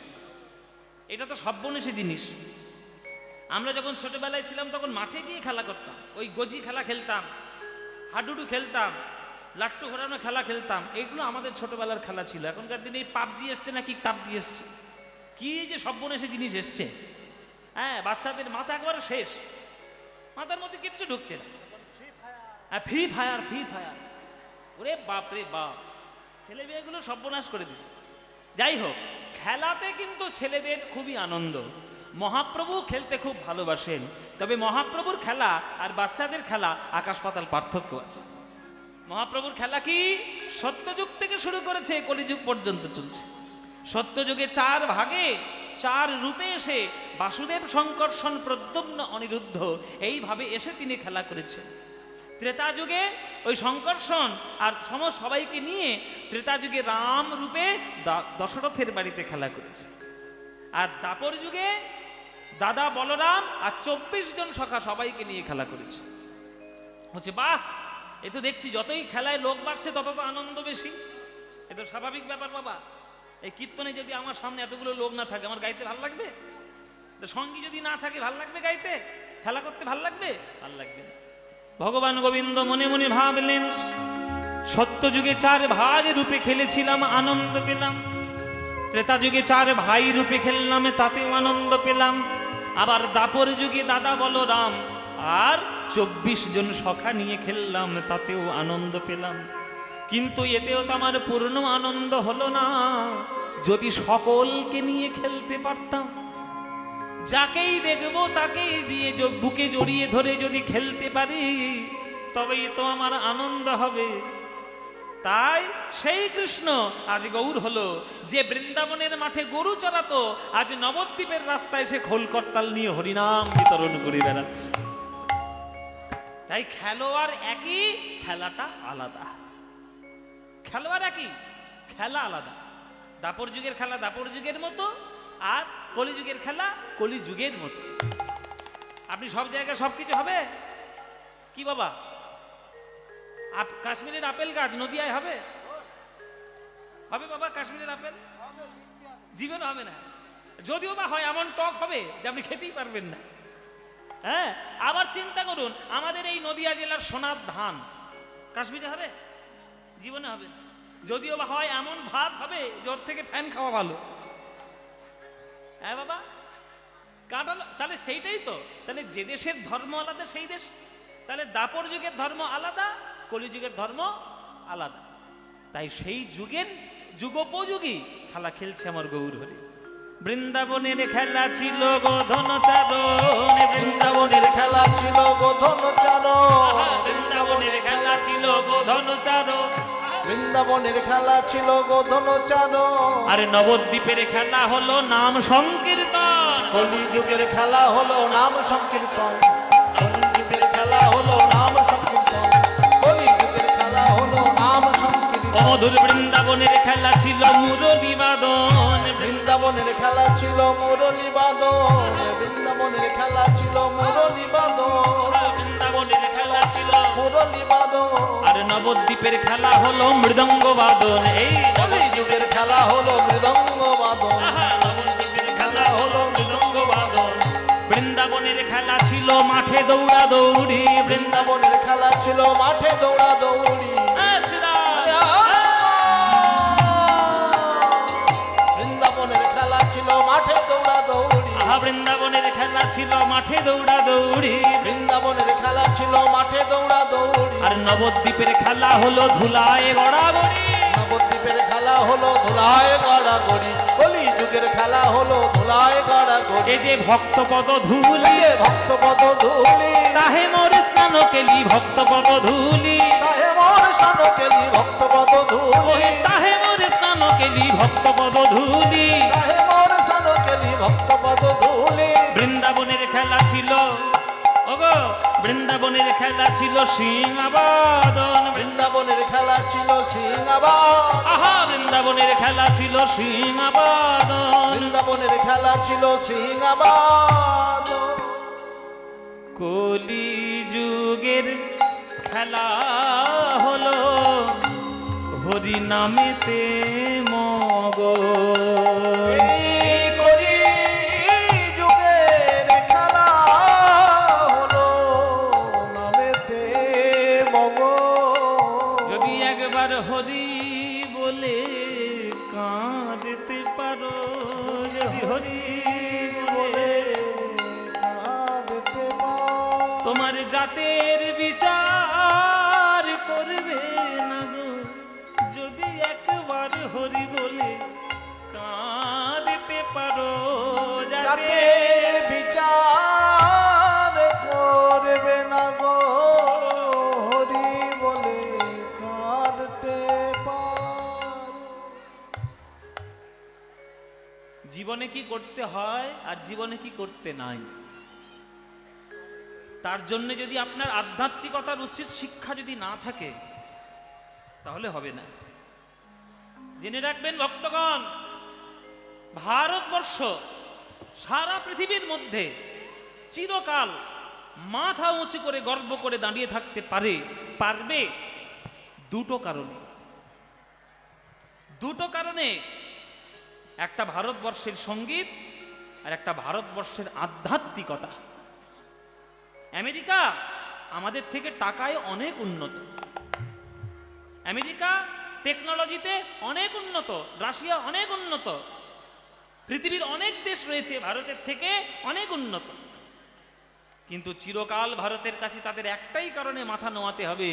এটা তো সর্বনেশী জিনিস আমরা যখন ছোটবেলায় ছিলাম তখন মাঠে গিয়ে খেলা করতাম ওই গজি খেলা খেলতাম হাডুডু খেলতাম লাট্টু ঘোরানো খেলা খেলতাম এইগুলো আমাদের ছোটবেলার খেলা ছিল এখনকার দিনে এই পাবজি এসছে নাকি টাবজি এসছে কি যে সর্বনেশী জিনিস এসছে হ্যাঁ বাচ্চাদের মাথা একবারে শেষ মাথার মধ্যে কিচ্ছু ঢুকছে না ফ্রি ফায়ার ওরে বাপ রে বাপ ছেলে মেয়েগুলো সর্বনাশ করে দিল যাই হোক খেলাতে কিন্তু ছেলেদের খুবই আনন্দ মহাপ্রভু খেলতে খুব ভালোবাসেন তবে মহাপ্রভুর খেলা আর বাচ্চাদের খেলা আকাশ পাতাল পার্থক্য আছে মহাপ্রভুর খেলা কি সত্যযুগ থেকে শুরু করেছে কলিযুগ পর্যন্ত চলছে সত্যযুগে 4 ভাগে 4 রূপে এসে বাসুদেব সংকর্ষণ প্রদ্যুম্ন অনিরুদ্ধ এইভাবে এসে তিনি খেলা করেছেন ত্রেতা যুগে ওই সংকর্ষণ আর সবাইকে নিয়ে ত্রেতা যুগে রাম রূপে দশরথের বাড়িতে খেলা করেছে আর দাপর যুগে দাদা বলরাম আর 24 জন সখা সবাইকে নিয়ে খেলা করেছে হচ্ছে বাহ এ তো দেখছি যতই খেলায় লোক বাড়ছে তত তো আনন্দ বেশি এ তো স্বাভাবিক ব্যাপার বাবা এই কীর্তনে যদি আমার সামনে এতগুলো লোক না থাকে আমার গাইতে ভাল লাগবে তো সঙ্গী যদি না থাকে ভাল লাগবে গাইতে খেলা করতে ভাল লাগবে ভাল লাগবে না ভগবান গোবিন্দ মনে মনে ভাবলেন সত্য যুগে 4 ভাগ রূপে খেলেছিলাম আনন্দ পেলাম ত্রেতা যুগে 4 ভাই রূপে খেললাম তাতেও আনন্দ পেলাম আবার দাপর যুগে দাদা বলরাম আর 24 জন সখা নিয়ে খেললাম তাতেও আনন্দ পেলাম কিন্তু এতেও তো আমার পূর্ণ আনন্দ হলো না যদি সকলকে নিয়ে খেলতে পারতাম যাকেই দেখবো তাকেই দিয়ে বুকে জড়িয়ে ধরে যদি খেলতে পারি তবেই তো আমার আনন্দ হবে তাই সেই কৃষ্ণ আজ গৌর হলো যে বৃন্দাবনের মাঠে গরু চড়াতো আজ নবদ্বীপের রাস্তায় সে খোল করতাল নিয়ে হরিনাম বিতরণ করে বেড়াচ্ছে তাই খেলোয়াড় একই খেলাটা আলাদা খেলোয়াড় একই খেলা আলাদা দাপর যুগের খেলা দাপর যুগের মতো আর কলিযুগের খেলা কলিযুগের মতো আপনি সব জায়গায় সব কিছু হবে কি বাবা? কাশ্মীরের আপেল গাছ নদিয়ায় হবে? হবে বাবা কাশ্মীরের আপেল? জীবন হবে না। যদিও বা হয় এমন টক হবে যে আপনি খেতেই পারবেন না। হ্যাঁ, আবার চিন্তা করুন, আমাদের এই নদিয়া জেলার সোনার ধান কাশ্মীরে হবে? জীবনে হবে না। যদিও বা হয় এমন ভাত হবে ওর থেকে ফ্যান খাওয়া ভালো। হ্যাঁ বাবা, কাটালো। তাহলে সেইটাই তো, তাহলে যে দেশের ধর্ম আলাদা সেই দেশ। তাহলে দাপর যুগের ধর্ম আলাদা, কলি যুগের ধর্ম আলাদা। তাই সেই যুগের যুগোপযোগী খেলা খেলছে আমার গৌর হরি। বৃন্দাবনের খেলা ছিল গোধন চারণ, বৃন্দাবনের খেলা ছিল গোধন চারণ, বৃন্দাবনের খেলা ছিল গোধন চারণ, বৃন্দাবনের খেলা ছিল গোধন চারণ। আর নবদ্বীপের খেলা হলো নাম সংকীর্তন, কলিযুগের খেলা হলো নাম সংকীর্তন, কলিযুগের খেলা হলো নাম সংকীর্তন, কলিযুগের খেলা হলো নাম সংকীর্তন। অমধুর বৃন্দাবনের খেলা ছিল মুরলী বাদন, বৃন্দাবনের খেলা ছিল মুরলী বাদন, বৃন্দাবনের খেলা ছিল মুরলী বাদন, বৃন্দাবনের খেলা ছিল মুরলী বাদন। আর নবদ্বীপের খেলা হলো মৃদঙ্গ বাদন। এই কলিযুগের খেলা হলো মৃদঙ্গ বাদন, নবদ্বীপের খেলা হলো মৃদঙ্গ বাদন। বৃন্দাবনের খেলা ছিল মাঠে দৌড়া দৌড়ি, বৃন্দাবনের খেলা ছিল মাঠে দৌড়া দৌড়ি। বৃন্দাবনের খেলা ছিল মাঠে দৌড়া দৌড়ি, বৃন্দাবনের খেলা ছিল মাঠে দৌড়া দৌড়ি। বৃন্দাবনের খেলা ছিল মাঠে দৌড়া দৌড়ি। আর নবদ্বীপের খেলা হলো ধুলায় গড়াগড়ি, নবদ্বীপের খেলা হলো ধুলায় গড়াগড়ি, কলিযুগের খেলা হলো ধুলায় গড়াগড়ি। এই যে ভক্তপদ ধুলি, ভক্তপদ ধুলি, তাহে মোর স্নান কেলি ভক্তপদ ধুলি, তাহে মোর স্নান কেলি ভক্তপদ ধুলি, তাহে মোর স্নান কেলি ভক্তপদ ধুলি। তাহে মোর স্নান কেলি ভক্তপদ ধুলি। বৃন্দাবনের খেলা ছিল, ওগো বৃন্দাবনের খেলা ছিল সিংহাবাদন, বৃন্দাবনের খেলা ছিল সিংহাবাদ, আহা বৃন্দাবনের খেলা ছিল সিংহাবাদন। বৃন্দাবনের খেলা ছিল সিংহাবাদ। কলি যুগের খেলা হলো হরি নামেতে মগন। এই কলিযুগের খেলা হলো নামেতে মগন। যদি একবার হরি বলে কাঁদতে পারো, যদি হরি বলে কাঁদতে পার, তোমার জাতের বিচার করবে না গো। যদি একবার হরি বলে কাঁদতে পারো, যাতে জাতের বিচার করবে না গো, হরি বলে কাঁদতে পার। জীবনে কি করতে হয় আর জীবনে কি করতে নাই, তার জন্য যদি আপনার আধ্যাত্মিকতার উচিত শিক্ষা যদি না থাকে তাহলে হবে না। জেনে রাখবেন ভক্তগণ, ভারতবর্ষ সারা পৃথিবীর মধ্যে চিরকাল মাথা উঁচু করে গর্ব করে দাঁড়িয়ে থাকতে পারবে দুটো কারণে। দুটো কারণে, একটা ভারতবর্ষের সঙ্গীত আর একটা ভারতবর্ষের আধ্যাত্মিকতা। আমেরিকা আমাদের থেকে টাকায় অনেক উন্নত, আমেরিকা টেকনোলজিতে অনেক উন্নত, রাশিয়া অনেক উন্নত, পৃথিবীর অনেক দেশ রয়েছে ভারতের থেকে অনেক উন্নত। কিন্তু চিরকাল ভারতের কাছে তাদের একটাই কারণে মাথা নোয়াতে হবে,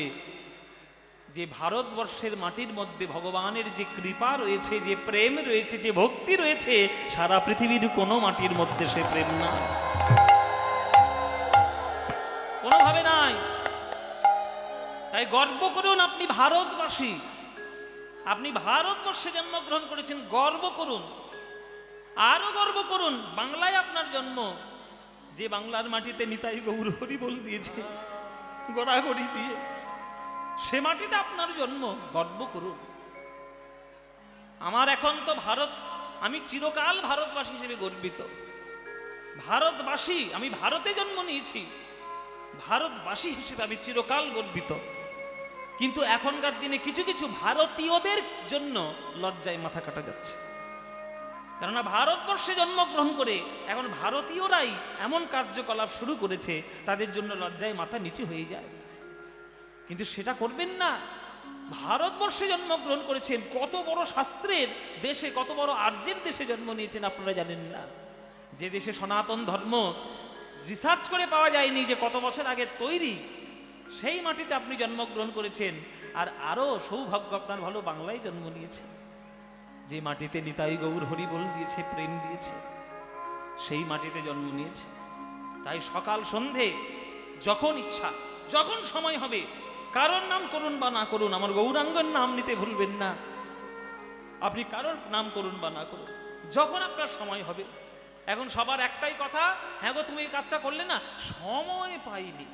যে ভারতবর্ষের মাটির মধ্যে ভগবানের যে কৃপা রয়েছে, যে প্রেম রয়েছে, যে ভক্তি রয়েছে, সারা পৃথিবীর কোনো মাটির মধ্যে সে প্রেম নাই, কোনোভাবে নাই। তাই গর্ব করুন, আপনি ভারতবাসী, আপনি ভারতবর্ষে জন্মগ্রহণ করেছেন, গর্ব করুন। আরো গর্ব করুন বাংলায় আপনার জন্ম, যে বাংলার মাটিতে নিতাই গৌর হরি বল দিয়েছে গড়াগড়ি দিয়ে, সে মাটিতে আপনার জন্ম, গর্ব করুন। আমার এখন তো ভারত, আমি চিরকাল ভারতবাসী হিসেবে গর্বিত। ভারতবাসী, আমি ভারতে জন্ম নিয়েছি, ভারতবাসী হিসেবে আমি চিরকাল গর্বিত। কিন্তু এখনকার দিনে কিছু কিছু ভারতীয়দের জন্য লজ্জায় মাথা কাটা যাচ্ছে। কেননা ভারতবর্ষে জন্মগ্রহণ করে এখন ভারতীয়রাই এমন কার্যকলাপ শুরু করেছে, তাদের জন্য লজ্জায় মাথা নিচু হয়ে যায়। কিন্তু সেটা করবেন না। ভারতবর্ষে জন্মগ্রহণ করেছেন, কত বড় শাস্ত্রের দেশে, কত বড় আর্যের দেশে জন্ম নিয়েছেন আপনারা জানেন না। যে দেশে সনাতন ধর্ম রিসার্চ করে পাওয়া যায়নি যে কত বছর আগে তৈরি, সেই মাটিতে আপনি জন্মগ্রহণ করেছেন। আর আরো সৌভাগ্য আপনার ভালো বাংলায় জন্ম নিয়েছে, যে মাটিতে নিতাই গৌর হরি বল দিয়েছে, প্রেম দিয়েছে, সেই মাটিতে জন্ম নিয়েছে। তাই সকাল সন্ধে যখন ইচ্ছা, যখন সময় হবে, কারোর নাম করুন বা না করুন, আমার গৌরাঙ্গের নাম নিতে ভুলবেন না। আপনি কারোর নাম করুন বা না করুন, যখন আপনার সময় হবে। এখন সবার একটাই কথা, হ্যাঁ গো তুমি এই কাজটা করলে না, সময় পাইনি,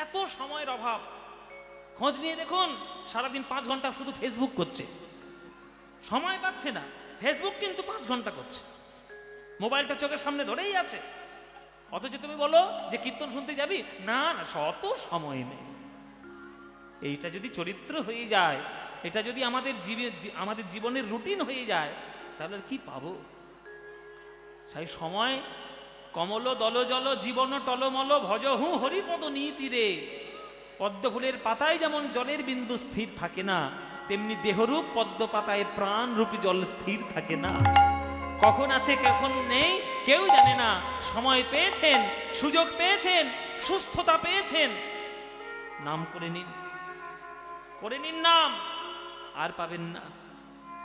এত সময়ের অভাব। খোঁজ নিয়ে দেখুন, সারাদিন 5 ঘন্টা শুধু ফেসবুক করছে, সময় পাচ্ছে না। ফেসবুক কিন্তু 5 ঘন্টা করছে, মোবাইলটা চোখের সামনে ধরেই আছে। অথচ তুমি বলো যে কীর্তন শুনতে যাবি, না না, শত সময় নেই। এইটা যদি চরিত্র হয়ে যায়, এটা যদি আমাদের জীবনের রুটিন হয়ে যায়, তাহলে আর কি পাবো? সেই সময় কমল দল জল জীবন টলমল ভজহু হরিপদ নীতিরে। পদ্ম ফুলের পাতায় যেমন জলের বিন্দু স্থির থাকে না, তেমনি দেহরূপ পদ্ম পাতায় প্রাণরূপী জল স্থির থাকে না। কখন আছে কখন নেই কেউ জানে না। সময় পেয়েছেন, সুযোগ পেয়েছেন, সুস্থতা পেয়েছেন, নাম করে নিন, করে নিন নাম, আর পাবেন না।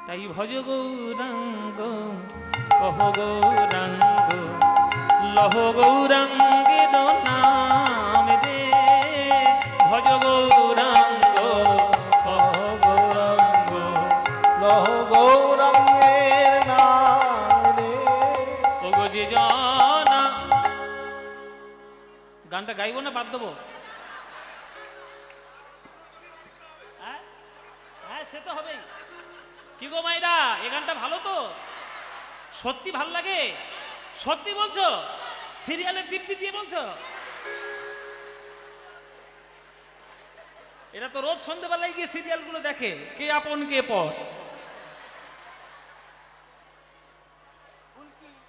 তাই ভজ গৌরাঙ্গ কহ গৌরাঙ্গ লহ গৌরাঙ্গের নাম রে। ভজ গৌরাঙ্গ কহ গৌরাঙ্গ লহ গৌরাঙ্গের নাম রে। ওগো যে জনা, গানটা গাইবো না বাদ দেবো? হ্যাঁ সে তো হবেই। কি গো মাইরা, এ গানটা ভালো তো? সত্যি ভাল লাগে? সত্যি বলছো? সিরিয়ালের দিব্যি দিয়ে বলছো? এরা তো রোজ সন্ধ্যেবেলায় গিয়ে সিরিয়ালগুলো দেখে, কে আপন কে পর।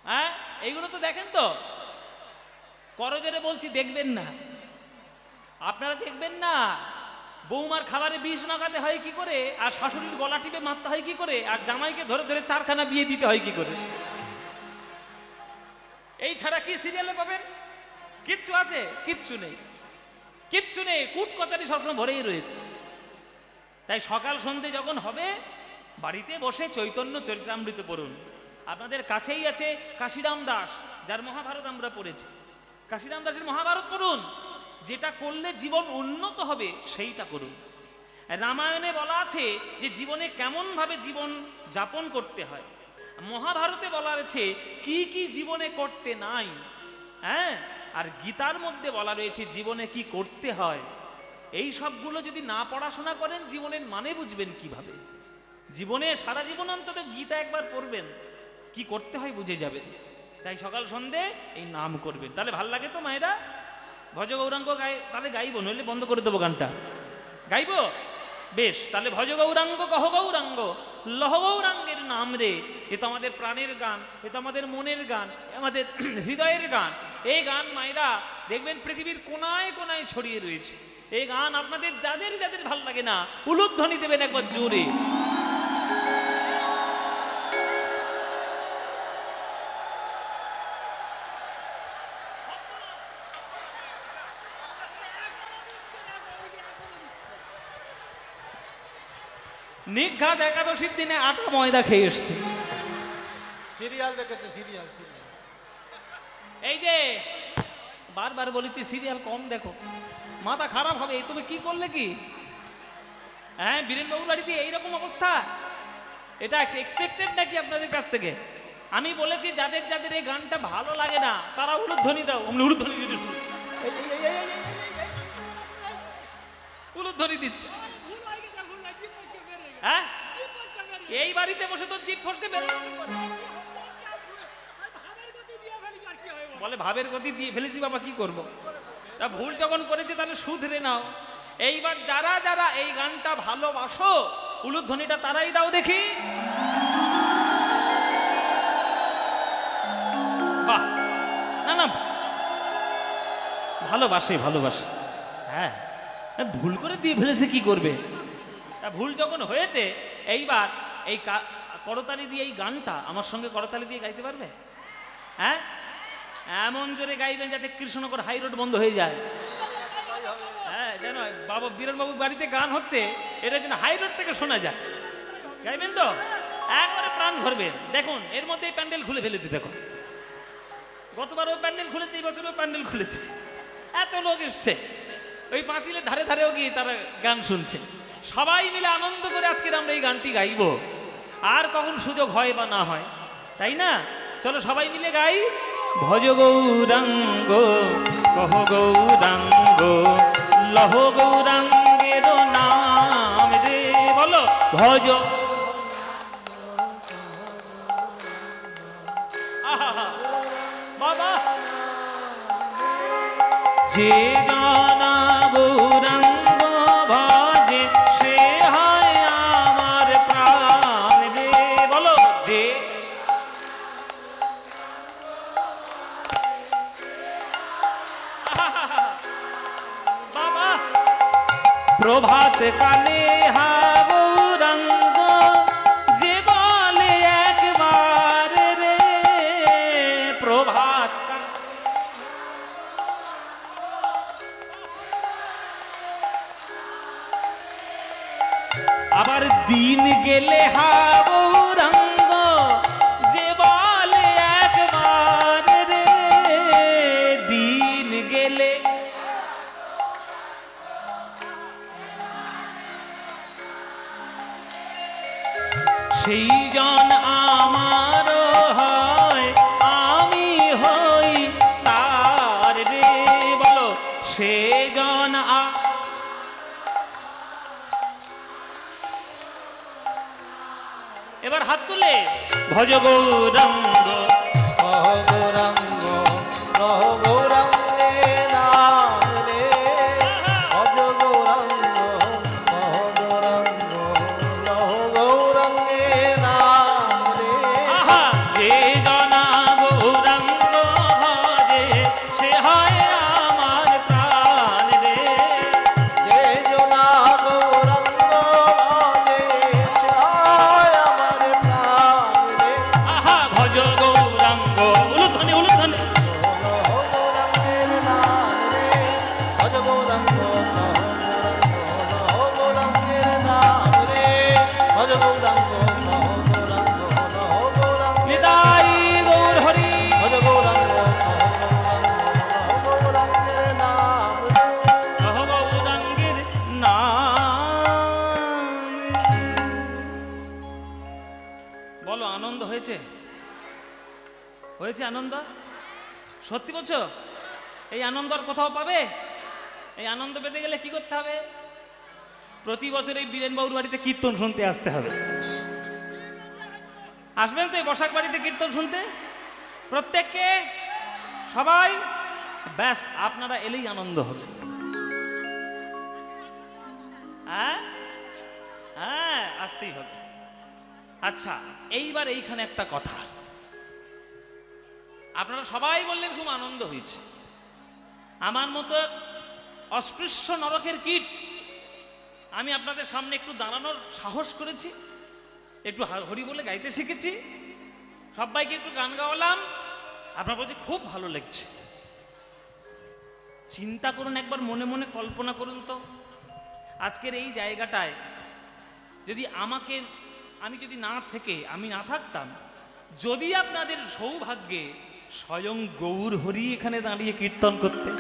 হ্যাঁ এইগুলো তো দেখেন তো। করজোরে বলছি, দেখবেন না, আপনারা দেখবেন না। বৌমার খাবারে বিষ মাখাতে হয় কি করে, আর শাশুড়ির গলা টিপে মারতে হয় কি করে, আর জামাইকে ধরে ধরে 4খানা বিয়ে দিতে হয় কি করে। এই ছাড়া কি সিরিয়ালে পাবেন? কিচ্ছু আছে? কিচ্ছু নেই, কিচ্ছু নেই। কুট কচারি সবসময় ভরেই রয়েছে। তাই সকাল সন্ধে যখন হবে, বাড়িতে বসে চৈতন্য চরিতামৃত পড়ুন। আপনাদের কাছেই আছে কাশিরাম দাস, যার মহাভারত আমরা পড়েছি। কাশিরাম দাসের মহাভারত পড়ুন, যেটা করলে জীবন উন্নত হবে সেইটা করুন। রামায়ণে বলা আছে যে জীবনে কেমন ভাবে জীবন যাপন করতে হয়। মহাভারতে বলা রয়েছে কি কি জীবনে করতে নাই। হ্যাঁ, আর গীতার মধ্যে বলা রয়েছে জীবনে কি করতে হয়। এই সবগুলো যদি না পড়াশোনা করেন, জীবনের মানে বুঝবেন কিভাবে? জীবনে সারা জীবন অন্তত গীতা একবার পড়বেন, কি করতে হয় বুঝে যাবেন। তাই সকাল সন্ধে এই নাম করবেন। তাহলে ভাল লাগে তো মায়েরা? ভজ গৌরাঙ্গ তাহলে গাইবো, নইলে বন্ধ করে দেবো গানটা। গাইবো? বেশ, তাহলে ভজ গৌরাঙ্গ কহ গৌরাঙ্গ লহ গৌরাঙ্গের নাম রে। এ তো আমাদের প্রাণের গান, এ তো আমাদের মনের গান, আমাদের হৃদয়ের গান। এই গান মায়েরা দেখবেন পৃথিবীর কোনায় কোনায় ছড়িয়ে রয়েছে। এই গান আপনাদের যাদের যাদের ভাল লাগে না, উলুধ্বনি দেবেন একবার জোরে। নিঘাত একাদশীর দিনে আটা ময়দা খেয়ে এসছে। সিরিয়াল দেখেছে, সিরিয়াল। এই যে বারবার বলেছি সিরিয়াল কম দেখো, মাথা খারাপ হবে। তুমি কি করলে কি? হ্যাঁ, বীরেনবাবুর বাড়িতে এইরকম অবস্থা, এটা এক্সপেক্টেড নাকি আপনাদের কাছ থেকে? আমি বলেছি যাদের যাদের এই গানটা ভালো লাগে না, তারা উলুধ্বনি দাও। উলুধ্বনি দিতে শুরু, উলুধ্বনি দিচ্ছে। হ্যাঁ, এই বাড়িতে বসে তো জিভ ফসকে বের বলে ভাবের গতি দিয়ে ফেলেছি বাবা, কি করব। তা ভুল যখন করেছে তাহলে শুধরে নাও। এইবার যারা যারা এই গানটা ভালোবাসো উলুধ্বনিটা তারাই দাও দেখি। বাহ, না না, ভালোবাসে ভালোবাসে। হ্যাঁ, ভুল করে দিয়ে ফেলেছে, কি করবে। তা ভুল যখন হয়েছে, এইবার এই করতালি দিয়ে এই গানটা আমার সঙ্গে করতালি দিয়ে গাইতে পারবে? হ্যাঁ, এমন জোরে গাইবেন যাতে কৃষ্ণনগর হাই রোড বন্ধ হয়ে যায়। হ্যাঁ, যেন বাবা বীরনবাবুর বাড়িতে গান হচ্ছে, এটা যেন হাই রোড থেকে শোনা যায়। গাইবেন তো? একবারে প্রাণ ভরবেন। দেখুন, এর মধ্যে প্যান্ডেল খুলে ফেলেছে। দেখুন, গতবারও প্যান্ডেল খুলেছে, এই বছরও প্যান্ডেল খুলেছে। এত লোক এসছে, ওই পাঁচিলের ধারে ধারেও গিয়ে তারা গান শুনছে। সবাই মিলে আনন্দ করে আজকের আমরা এই গানটি গাইবো। আর কখন সুযোগ হয় বা না হয়, তাই না? চলো সবাই মিলে গাই। ভজ গৌরাঙ্গ কহ গৌরাঙ্গ লহ গৌরাঙ্গের নাম রে। বলো ভজ। বাবা, যে জানা গৌরাঙ্গ ভজে সে হয় আমার প্রাণ রে। বলো যে। বাবা, প্রভাত কালে হা গৌরাঙ্গ যে বলে একবার রে। প্রভাত আবার দিন গেলে হা গৌরাঙ্গ যে বলে একবার রে। দিন গেলে সেই জন আমার হয়, আমি হই তার রে। বলো সে জন এবার হাত তুলে ভজ গৌরাঙ্গ কহ গৌরাঙ্গ কহ গৌরাঙ্গে নাম রে। ভজ গৌরাঙ্গ কহ গৌরাঙ্গ কহ গৌরাঙ্গে নাম রে। আহা, যে জনা গৌরাঙ্গ ভজে সে হয় আমার প্রাণ রে। যে জনা গৌরাঙ্গ ভজে সে হয় আমার প্রাণ রে। আহা, ভজ গৌরাঙ্গ। উলুধ্বনি উলুধ্বনি। গৌরাঙ্গের নাম রে। ভজ গৌরাঙ্গ কহ গৌরাঙ্গের নাম রে। ভজ গৌরাঙ্গ কহ গৌরাঙ্গ নিতাই গৌর হরি। ভজ গৌরাঙ্গ গৌরাঙ্গের নাম রে। কহ গৌরাঙ্গের নাম। বলো, আনন্দ হয়েছে? হয়েছে আনন্দ? সত্যি বলছো? এই আনন্দ আর কোথাও পাবে? এই আনন্দ পেতে গেলে কি করতে হবে? প্রতি বছর এই বীরেনবাবুর বাড়িতে কীর্তন শুনতে আসতে হবে। আসবেন তো এই বসাক বাড়িতে কীর্তন শুনতে প্রত্যেককে? সবাই? ব্যাস, আপনারা এলেই আনন্দ হবে। হ্যাঁ হ্যাঁ, আসতেই হবে। আচ্ছা, এইবার এইখানে একটা কথা। আপনারা সবাই বললেন খুব আনন্দ হয়েছে। আমার মতো অস্পৃশ্য নরকের কীট আমি আপনাদের সামনে একটু দাঁড়ানোর সাহস করেছি, একটু হরি বলে গাইতে শিখেছি, সবাইকে একটু গান গাওয়ালাম। আপনার বলছে খুব ভালো লাগছে। চিন্তা করুন একবার, মনে মনে কল্পনা করুন তো, আজকের এই জায়গাটায় যদি আমি যদি না থেকে আমি না থাকতাম, যদি আপনাদের সৌভাগ্যে স্বয়ং গৌর হরি এখানে দাঁড়িয়ে কীর্তন করতে,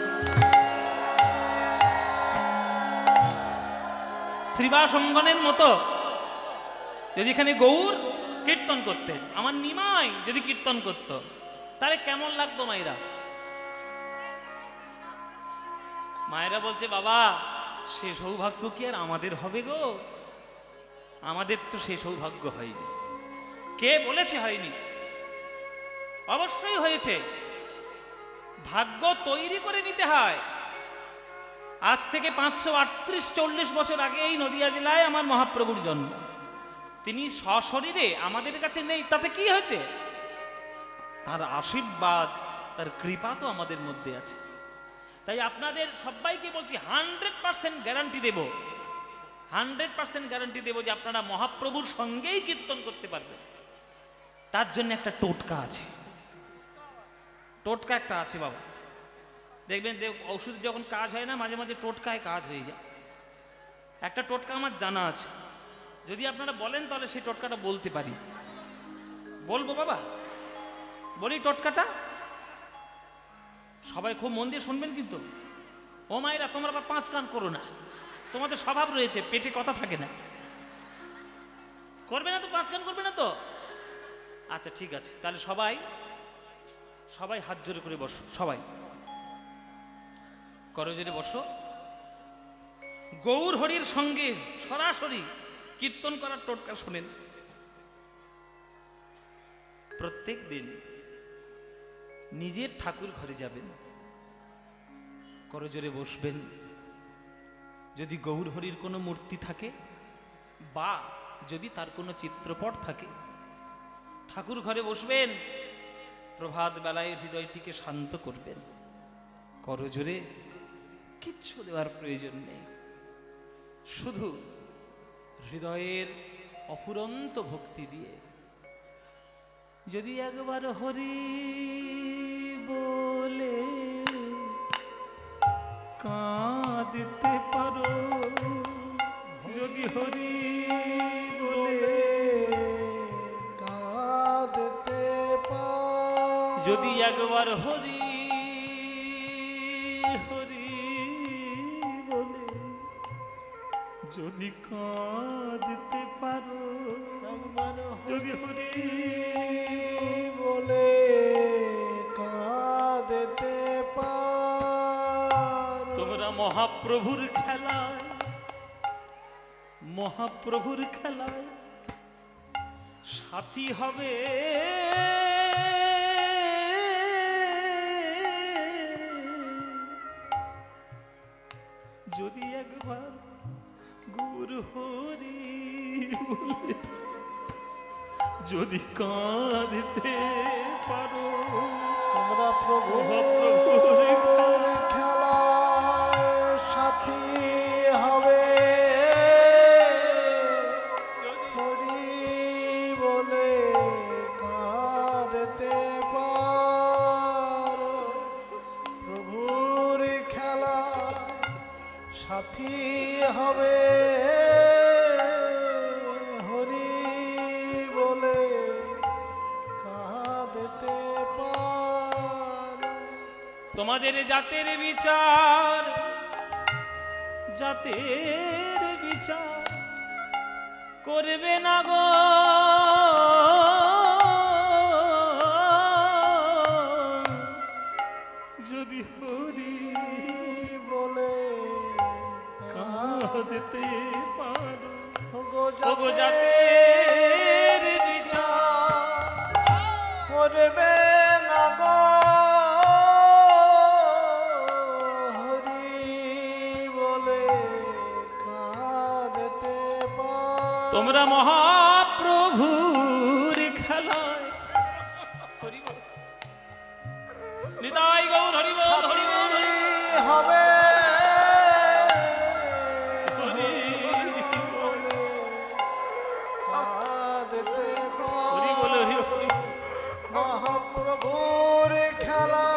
শ্রীবাস অঙ্গনের মতো যদি এখানে গৌর কীর্তন করতেন, আমার নিমাই যদি কীর্তন করত, তাহলে কেমন লাগতো মায়েরা? মায়েরা বলছে বাবা, সে সৌভাগ্য কি আর আমাদের হবে গো? আমাদের তো সে সৌভাগ্য হয়নি। কে বলেছে হয়নি? অবশ্যই হয়েছে। ভাগ্য তৈরি করে নিতে হয়। আজ থেকে 538-40 বছর আগে এই নদিয়া জেলায় আমার মহাপ্রভুর জন্ম। তিনি সশরীরে আমাদের কাছে নেই, তাতে কি হয়েছে? তার আশীর্বাদ, তার কৃপা তো আমাদের মধ্যে আছে। তাই আপনাদের সবাইকে বলছি 100% গ্যারান্টি দেব, 100% গ্যারান্টি দেব যে আপনারা মহাপ্রভুর সঙ্গেই কীর্তন করতে পারবেন। তার জন্য একটা টোটকা আছে, টোটকা একটা আছে বাবা। দেখবেন ওষুধ যখন কাজ হয় না, মাঝে মাঝে টোটকায় কাজ হয়ে যায়। একটা টোটকা আমার জানা আছে, যদি আপনারা বলেন তাহলে সেই টোটকাটা বলতে পারি। বলবো বাবা? বলি টোটকাটা, সবাই খুব মন দিয়ে শুনবেন কিন্তু। ও মায়েরা, তোমরা আবার 5 কান করো না, তোমাদের স্বভাব রয়েছে, পেটে কথা থাকে না। করবে না তো? 5 কান করবে না তো? আচ্ছা ঠিক আছে, তাহলে সবাই সবাই হাত জোরে করে বসো, সবাই করজোরে বসো। গৌর হরির সঙ্গে সরাসরি কীর্তন করার টোটকা শোনেন। প্রত্যেক দিন নিজের ঠাকুর ঘরে যাবেন, করজোরে বসবেন। যদি গৌর হরির কোনো মূর্তি থাকে বা যদি তার কোনো চিত্রপট থাকে, ঠাকুর ঘরে বসবেন, প্রভাত বেলায় হৃদয়টিকে শান্ত করবেন। করজোরে, কিচ্ছু দেওয়ার প্রয়োজন নেই, শুধু হৃদয়ের অফুরন্ত ভক্তি দিয়ে যদি একবার হরি বলে কাঁদতে পারো, যদি হরি বলে কাঁদতে পারো, যদি একবার হরি হরি বলে যদি কাঁদতে পারো, একবার যদি হরি বলে কাঁদতে পারো। তোমরা মহাপ্রভুর খেলায়, মহাপ্রভুর খেলায় সাথী হবে। যদি একবার গুরু হরি বলে যদি কাঁদতে পারো, তোমরা প্রভুর মহাপ্রভুর খেলায় সাথী হবে। হরি বলে কাঁদতে পারো, প্রভুর খেলা সাথী হবে। হরি বলে কাঁদতে পারো। তোমাদের জাতের বিচার, জাতের বিচার করবে না গো, যদি হরি বলে কাঁদতে পারো। ওগো ওগো জাতের বিচার করবে না গো, হরি বলে কাঁদতে পারো। তোমরা মহাপ্রভুর খেলায় হরি বল, নিতাই গৌর হরি বল, হরি বল, হরি বল। হবে হরি বলে কাঁদতে হরি বল, হরি পারো। বল। মহাপ্রভুর খেলা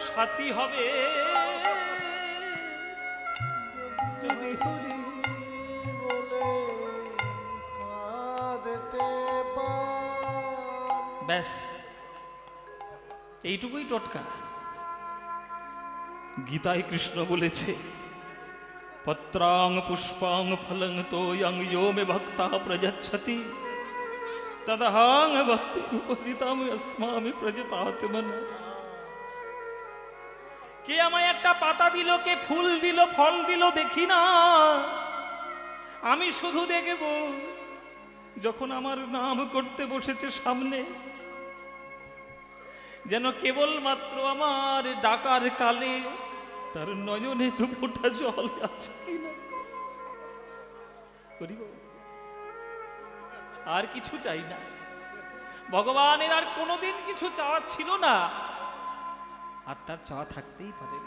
সাথী হবে যদি হরি। বলে কাঁদতে পারো। ব্যাস, এইটুকুই টোটকা। গীতায় কৃষ্ণ বলেছে, পত্রাং পুষ্পাং ফলং তোয়ং यो मे ভক্তঃ প্রযচ্ছতি তদহং ভক্তি উপহৃতাম अस्मामि প্রযতাত্মনা। কে আমায় একটা পাতা দিল, কে ফুল দিল, ফল দিল দেখি না, আমি শুধু দেখব যখন আমার নাম করতে বসেছে সামনে, যেন কেবলমাত্র আমার ডাকার কালে তার নয়নে দু ফোঁটা জল আছে কিনা। আর কিছু চাই না, ভগবানের আর কোনোদিন কিছু চাওয়া ছিল না, আর তার চাওয়া থাকতেই পারে।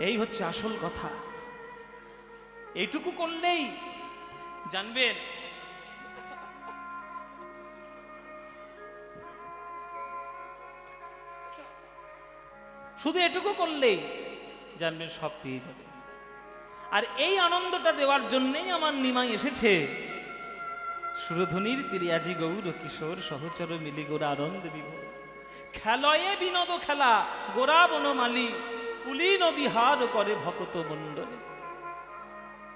এই হচ্ছে আসল কথা। এইটুকু করলেই জানবেন শুধু এটুকু করলেই জানবেন সব পেয়ে যাবে। আর এই আনন্দটা দেওয়ার জন্যই আমার নিমাই এসেছে। সুরধুনির তীরে আজি গৌর কিশোর সহচর মিলি গোরা আনন্দ বিভোর, খেলয়ে বিনোদ খেলা গোরা বনমালী, পুলিন বিহার করে ভকত মণ্ডলে।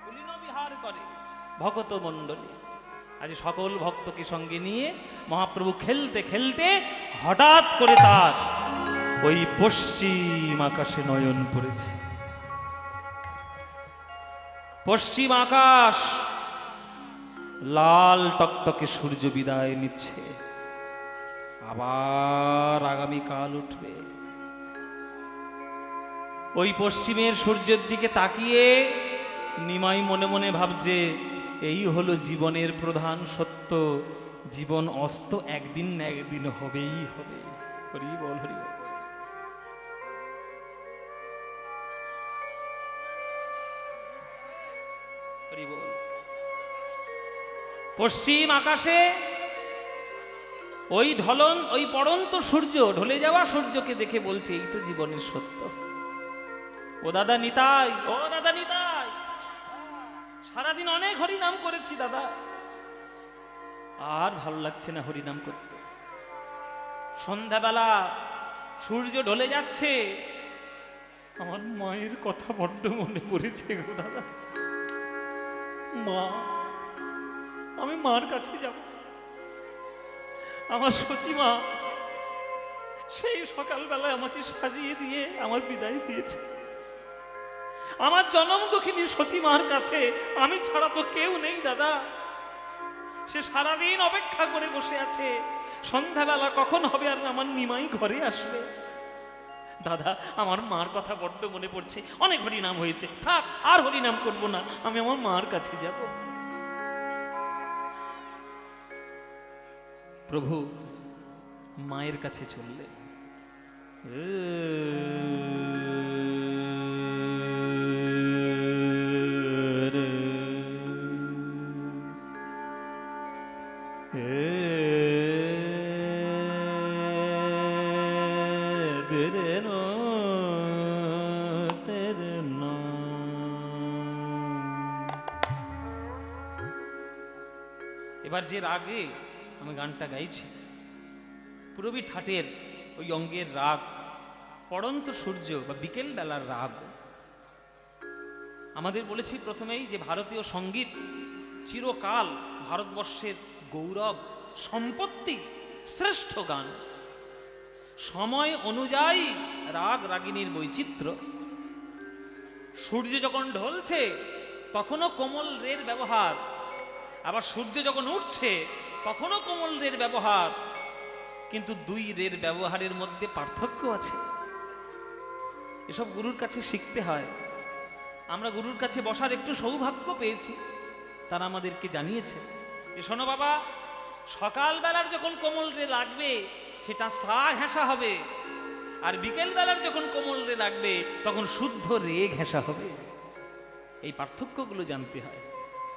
পুলিন বিহার করে ভকত মণ্ডলে। আজ সকল ভক্তকে সঙ্গে নিয়ে মহাপ্রভু খেলতে খেলতে হঠাৎ করে তার ওই পশ্চিম আকাশে নয়ন পড়েছে। পশ্চিম আকাশ লাল টকটকে সূর্য বিদায় নিচ্ছে, আবার আগামীকাল উঠবে। ওই পশ্চিমের সূর্যের দিকে তাকিয়ে নিমাই মনে মনে ভাবছে, এই হলো জীবনের প্রধান সত্য, জীবন অস্ত একদিন না একদিন হবেই হবে। হরি বল, হরি বল। হরি বল। পশ্চিম আকাশে ওই ঢলন, ওই পড়ন্ত সূর্য, ঢলে যাওয়া সূর্যকে দেখে বলছে, এই তো জীবনের সত্য। ও দাদা নিতাই, ও দাদা নিতাই, সারাদিন অনেক হরিনাম করেছি দাদা, আর ভালো লাগছে না হরিনাম করতে। সন্ধ্যাবেলা সূর্য ঢলে যাচ্ছে, আমার মায়ের কথা বড্ড মনে পড়েছে গো দাদা। মা, আমি মার কাছে যাব। আমার সচিমা সেই সকালবেলায় আমাকে সাজিয়ে দিয়ে আমার বিদায় দিয়েছে। আমার জনম দুঃখিনী সচিমার কাছে আমি ছাড়া তো কেউ নেই দাদা। সে সারাদিন অপেক্ষা করে বসে আছে, সন্ধ্যাবেলা কখন হবে আর আমার নিমাই ঘরে আসবে। দাদা, আমার মার কথা বড্ড মনে পড়ছে। অনেক হরিনাম হয়েছে, থাক, আর হরিনাম করবো না, আমি আমার মার কাছে যাব। প্রভু মায়ের কাছে চললেন। এবার যে রাগে আমি গানটা গাইছি, পুরবী ঠাটের ওই অঙ্গের রাগ, পড়ন্ত সূর্য বা বিকেল বেলার রাগ। আমাদের বলেছি প্রথমেই যে ভারতীয় সঙ্গীত চিরকাল ভারতবর্ষের গৌরব, সম্পত্তি, শ্রেষ্ঠ গান। সময় অনুযায়ী রাগ রাগিনীর বৈচিত্র্য। সূর্য যখন ঢলছে তখনও কোমল রের ব্যবহার, আবার সূর্য যখন উঠছে তখনও কোমল রের ব্যবহার, কিন্তু দুই রের ব্যবহারের মধ্যে পার্থক্য আছে। এসব গুরুর কাছে শিখতে হয়। আমরা গুরুর কাছে বসার একটু সৌভাগ্য পেয়েছি। তারা আমাদেরকে জানিয়েছে যে শোনো বাবা, সকালবেলার যখন কোমল রে লাগবে সেটা সা ঘেঁষা হবে, আর বিকেল বেলার যখন কোমল রে লাগবে তখন শুদ্ধ রে ঘেঁষা হবে। এই পার্থক্যগুলো জানতে হয়।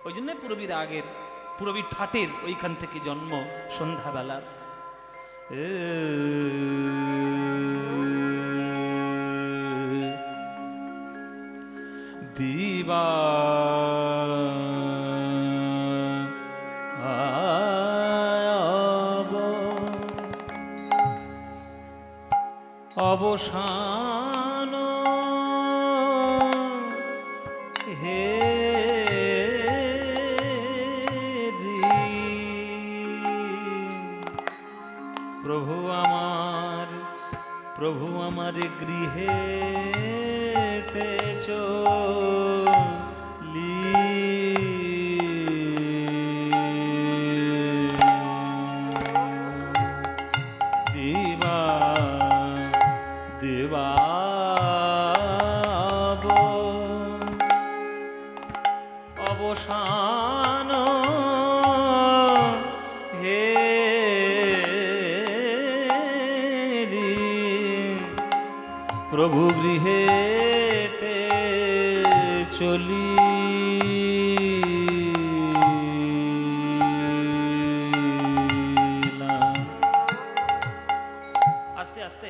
ওই জন্য পুরবী রাগের, পুরবী ঠাটের ওইখান থেকে জন্ম সন্ধ্যাবেলার। দিবা অবসান হে প্রভু আমার গৃহে চলি। প্রভু গৃহেতে চলি আস্তে আস্তে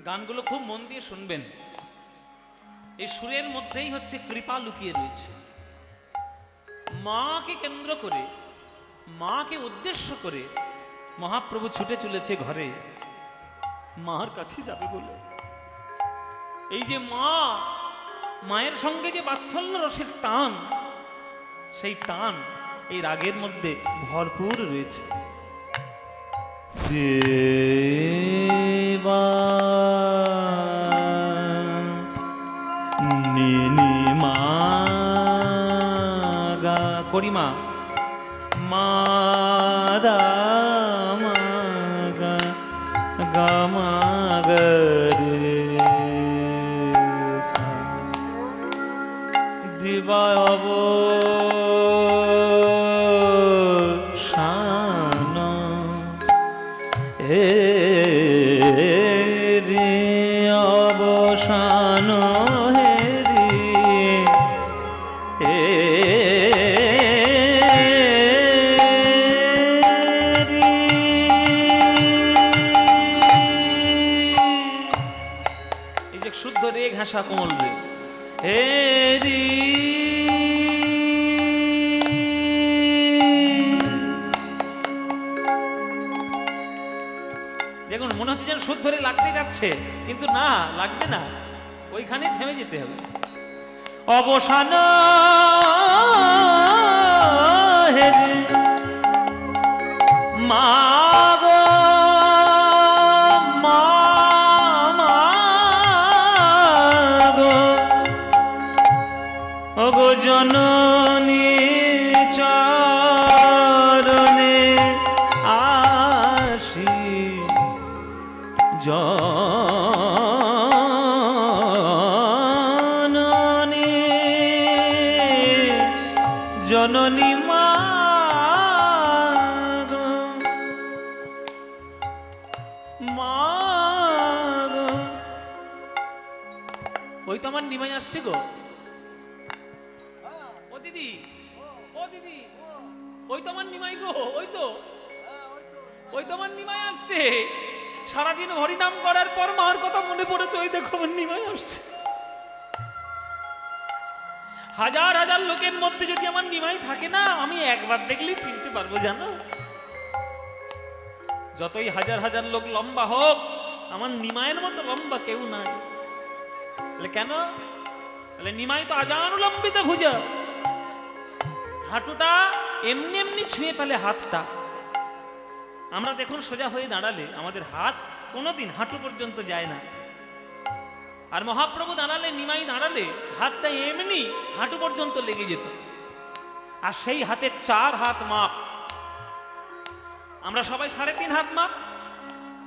গানগুলো খুব মন দিয়ে শুনবেন। এই সুরের মধ্যেই হচ্ছে কৃপা লুকিয়ে রয়েছে। মাকে কেন্দ্র করে, মাকে উদ্দেশ্য করে মহাপ্রভু ছুটে চলেছে ঘরে, মার কাছে যাবে বলে। এই যে মা, মায়ের সঙ্গে যে বাৎসল্য রসের টান, সেই টান এই রাগের মধ্যে ভরপুর রয়েছে। দেবা নিনি মা গা করিমা মাদা মাগা গামাগরে দিবা অবসান হে রে অবসান হে রে এই যে শুদ্ধ রে ঘাসা কোমল রে হে রি দেখুন, মনে হচ্ছে যেন সুর ধরে লাগতে যাচ্ছে, কিন্তু না, লাগবে না, ওইখানে থেমে যেতে হবে। অবসান হে রে মা গো মা গো ও গো জননী চরণে আসি জননী জননী মা গো মা গো। ওই তো আমার নিমাই আসছে গো। ও দিদি, ও দিদি, ওই তো আমার নিমাই গো, ওই তো আমার নিমাই আসছে। সারাদিন হরিনাম করার পর মার কথা মনে পড়েছে, ওই দেখো আমার নিমাই আসছে। হাজার হাজার লোকের মধ্যে যদি আমার নিমাই থাকে না, আমি একবার দেখলেই চিনতে পারবো জানো। যতই হাজার হাজার লোক লম্বা হোক, আমার নিমাইয়ের মতো লম্বা কেউ নাই। কেন? নিমাই তো আজানুলম্বিত ভুজা, হাঁটুটা এমনি এমনি ছুঁয়ে ফেলে হাতটা। আমরা দেখুন সোজা হয়ে দাঁড়ালে আমাদের হাত কোনোদিন হাঁটু পর্যন্ত যায় না, আর মহাপ্রভু দাঁড়ালে, নিমাই দাঁড়ালে হাতটা এমনি হাঁটু পর্যন্ত লেগে যেত। আর সেই হাতে 4 হাত মাপ, আমরা সবাই 3.5 হাত মাপ,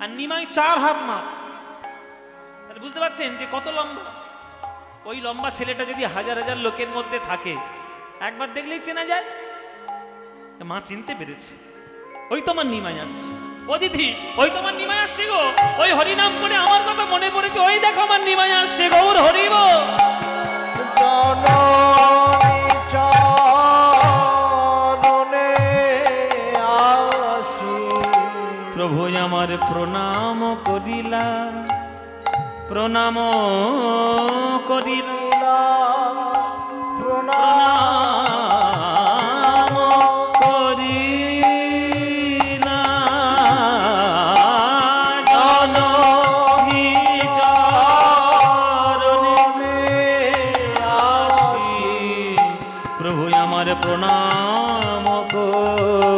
আর নিমাই 4 হাত মাপ। তাহলে বুঝতে পারছেন যে কত লম্বা। ওই লম্বা ছেলেটা যদি হাজার হাজার লোকের মধ্যে থাকে, একবার দেখলেই চেনা যায়। মা চিনতে পেরেছে, ওই তো আমার নিমাই আসছে। ও দিদি, ওই তো আমার নিমাই আসছে গো। ওই হরিনাম করে আমার কথা মনে পড়েছে, ওই দেখো আমার নিমাই আসছে, গৌর হরিব। জননী চরণে আসি প্রভু আমার প্রণাম করিলা, প্রণাম করিলা, প্রণাম করিলা। জননী চরণে আসি, প্রভু আমার প্রণাম করিলা।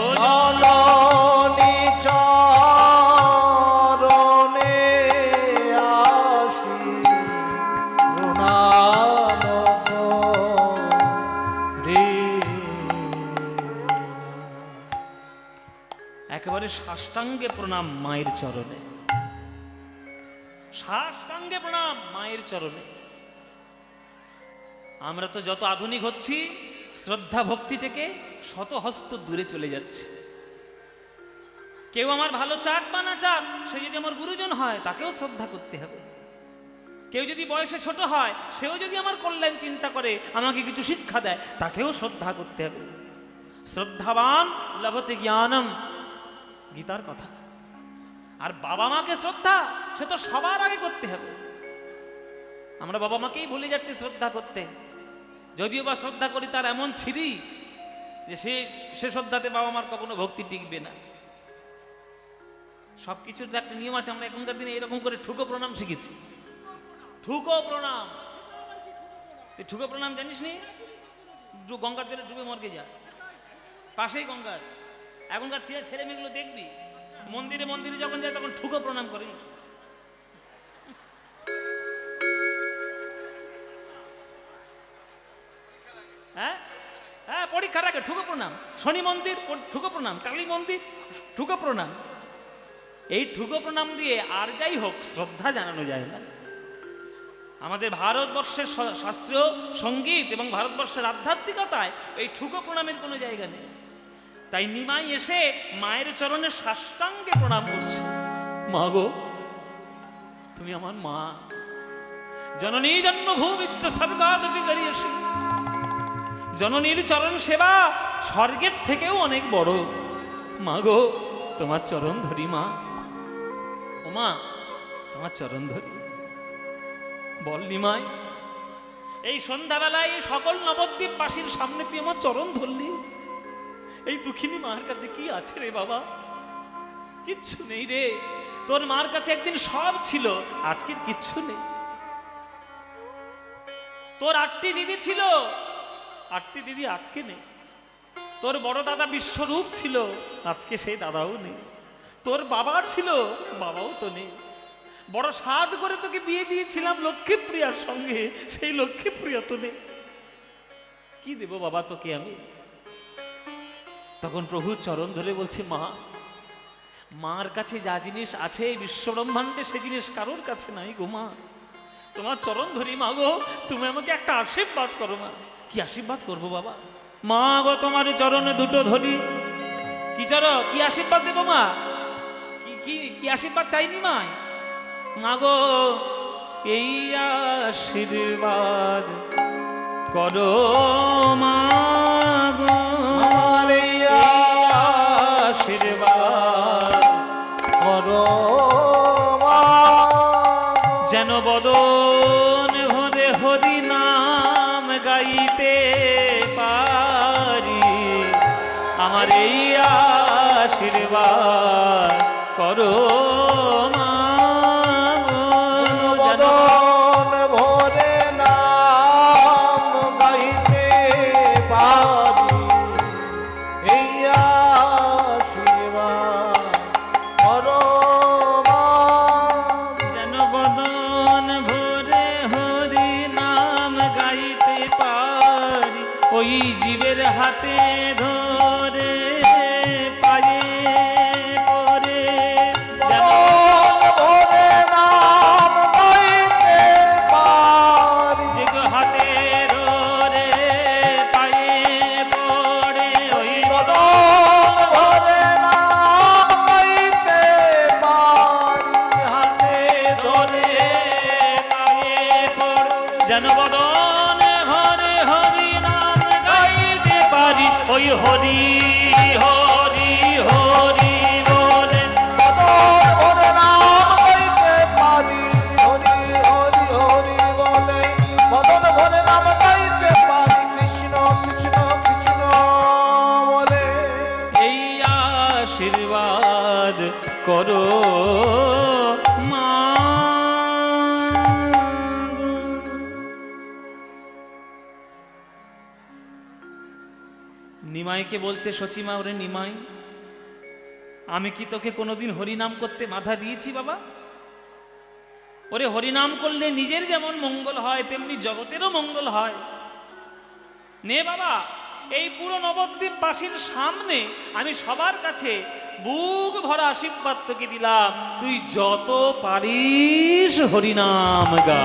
ও জননী চরণে আসি, প্রণাম করিলা। একেবারে সাষ্টাঙ্গে প্রণাম মায়ের চরণে, সাষ্টাঙ্গে প্রণাম মায়ের চরণে। আমরা তো যত আধুনিক হচ্ছি, শ্রদ্ধা ভক্তি থেকে শত হস্ত দূরে চলে যাচ্ছে। কেউ আমার ভালো চাক বা না চাক, সে যদি আমার গুরুজন হয় তাকেও শ্রদ্ধা করতে হবে। কেউ যদি বয়সে ছোট হয়, সেও যদি আমার কল্যাণ চিন্তা করে, আমাকে কিছু শিক্ষা দেয়, তাকেও শ্রদ্ধা করতে হবে। শ্রদ্ধাবান লভতে জ্ঞানম, গীতার কথা। আর বাবা মাকে শ্রদ্ধা সে তো সবার আগে করতে হবে। আমরা বাবা মাকেই ভুলে যাচ্ছি শ্রদ্ধা করতে। যদিও বা শ্রদ্ধা করি, তার এমন ছিরি যে সে শ্রদ্ধাতে বাবা মার কখনো ভক্তি টিকবে না। সবকিছুর তো একটা নিয়ম আছে। আমরা এখনকার দিনে এরকম করে ঠুকো প্রণাম শিখেছি। ঠুকো প্রণাম, তুই ঠুকো প্রণাম জানিস নি? গঙ্গার জলে ডুবে মর্গে যা, পাশেই গঙ্গা আছে। এখনকার ছেলে মেয়েগুলো দেখবি মন্দিরে মন্দিরে যখন যায় তখন ঠুকো প্রণাম করে। হ্যাঁ হ্যাঁ, পরীক্ষার আগে ঠুকো প্রণাম। শনি মন্দির ঠুকো প্রণাম, কালী মন্দির ঠুকো প্রণাম। এই ঠুকো প্রণাম দিয়ে আর যাই হোক শ্রদ্ধা জানানো যায় না। আমাদের ভারতবর্ষের শাস্ত্রীয় সঙ্গীত এবং ভারতবর্ষের আধ্যাত্মিকতায় এই ঠুকো প্রণামের কোনো জায়গা নেই। তাই নিমাই এসে মায়ের চরণে সাষ্টাঙ্গে প্রণাম করছে। মা গো, তুমি আমার মা। জননী জন্মভূমিষ্ঠ স্বর্গাদপি গরীয়সী। জননীর চরণ সেবা স্বর্গের থেকেও অনেক বড়। মা গো, তোমার চরণ ধরি মা। ও মা, তোমার চরণ ধরি। বল নিমাই, এই সন্ধ্যাবেলায় এই সকল নবদ্বীপ বাসীর সামনে তুই আমার চরণ ধরলি। এই দুঃখিনী মার কাছে কি আছে রে বাবা? কিচ্ছু নেই রে। তোর মার কাছে একদিন সব ছিল, আজকের কিচ্ছু নেই। তোর 8টি দিদি ছিল, 8টি দিদি আজকে নেই। তোর বড় দাদা বিশ্বরূপ ছিল, আজকে সেই দাদাও নেই। তোর বাবা ছিল, বাবাও তো নেই। বড় সাধ করে তোকে বিয়ে দিয়েছিলাম লক্ষ্মীপ্রিয়ার সঙ্গে, সেই লক্ষ্মীপ্রিয়া তো নেই। কি দেব বাবা তোকে আমি? তখন প্রভু চরণ ধরে বলছে, মা, মার কাছে যা জিনিস আছে এই বিশ্বব্রহ্মাণ্ডে সে জিনিস কারোর কাছে নাই গো মা। তোমার চরণ ধরি মা গো, তুমি আমাকে একটা আশীর্বাদ করো মা। কি আশীর্বাদ করবো বাবা? মা গো, তোমার চরণে দুটো ধরি। কি কি আশীর্বাদ দেবো মা? কি কি আশীর্বাদ চাইনি মা? মা গো, এই আশীর্বাদ করো মা গো, আমার এই আশীর্বাদ করো মা। যেন বদন ভরে হরি নাম গাইতে পারি। আমার এই আশীর্বাদ করো মা গো, বদন ভরে নাম গাইতে পারি। এই আশীর্বাদ করো মা। যেন বদন ভরে হরি নাম গাইতে পারি। ওই জীবের হাতে ধরে পায়ে পরে, যেন ভরে নাম গাইতে পারি। যে হাতে ধরে পায়ে পড়ে, ওই বদন ভরে নাম গাইতে পারি। হাতে ধরে পায়ে পড়ে, যেন বদন ভরে হরি নাম গাইতে পারি। ওই হরি হরি হরি বলে, বদন ভরে নাম গাইতে পারি। হরি হরি হরি বলে বদন ভরে নাম গাইতে পারি। কৃষ্ণ কৃষ্ণ কৃষ্ণ বলে এই আশীর্বাদ করো মা গো। নিমাইকে বলছে সচিমা, ওরে নিমাই, আমি কি তোকে কোনোদিন হরিনাম করতে বাধা দিয়েছি বাবা? ওরে হরিনাম করলে নিজের যেমন মঙ্গল হয় তেমনি জগতেরও মঙ্গল হয়। নে বাবা, এই পুরো নবদ্বীপবাসীর সামনে আমি সবার কাছে বুক ভরা আশীর্বাদ তোকে দিলাম, তুই যত পারিস হরিনাম গা।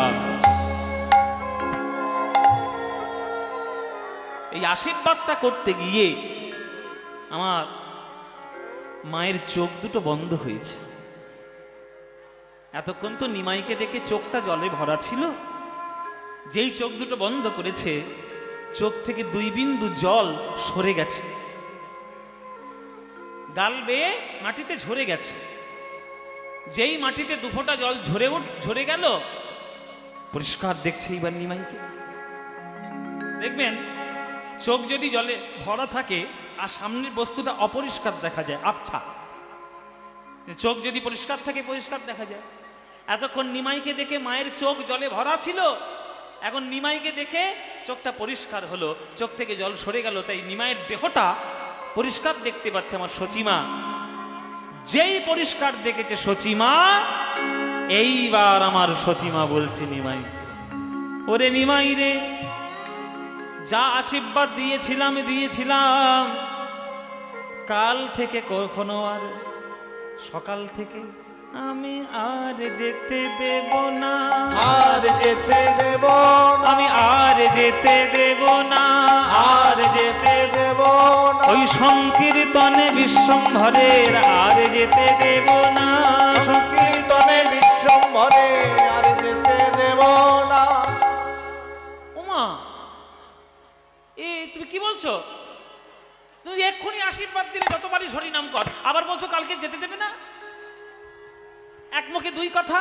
এই আশীর্বাদটা করতে গিয়ে আমার মায়ের চোখ দুটো বন্ধ হয়েছে। এতক্ষণ তো নিমাইকে দেখে চোখটা জলে ভরা ছিল, যেই চোখ দুটো বন্ধ করেছে চোখ থেকে 2 বিন্দু জল সরে গেছে, গাল বেয়ে মাটিতে ঝরে গেছে। যেই মাটিতে 2 ফোঁটা জল ঝরে গেল, পরিষ্কার দেখছে এইবার নিমাইকে। দেখবেন চোখ যদি জলে ভরা থাকে আর সামনের বস্তুটা অপরিষ্কার দেখা যায়, আবছা। চোখ যদি পরিষ্কার থাকে পরিষ্কার দেখা যায়। এতক্ষণ নিমাইকে দেখে মায়ের চোখ জলে ভরা ছিল, এখন নিমাইকে দেখে চোখটা পরিষ্কার হলো, চোখ থেকে জল সরে গেল, তাই নিমাইয়ের দেহটা পরিষ্কার দেখতে পাচ্ছে আমার সচিমা। যেই পরিষ্কার দেখেছে সচিমা, এইবার আমার সচিমা বলছে নিমাই, ওরে নিমাই রে, যা আশীর্বাদ দিয়েছিলাম কাল থেকে কখনো আর, সকাল থেকে আমি আর যেতে দেব না, আর যেতে দেব না, আমি আর যেতে দেব না, আর যেতে দেব না, ওই সংকীর্তনে বিশ্বম্ভরের আর যেতে দেব না, সংকীর্তনে বিশ্বম্ভরে আর যেতে দেব না। ওমা, তুমি কি বলছো? তুমি এক্ষুনি আশীর্বাদ দিলে যতবারই হরি নাম কর, আবার বলছো কালকে যেতে দেবে না? এক মুখে 2 কথা।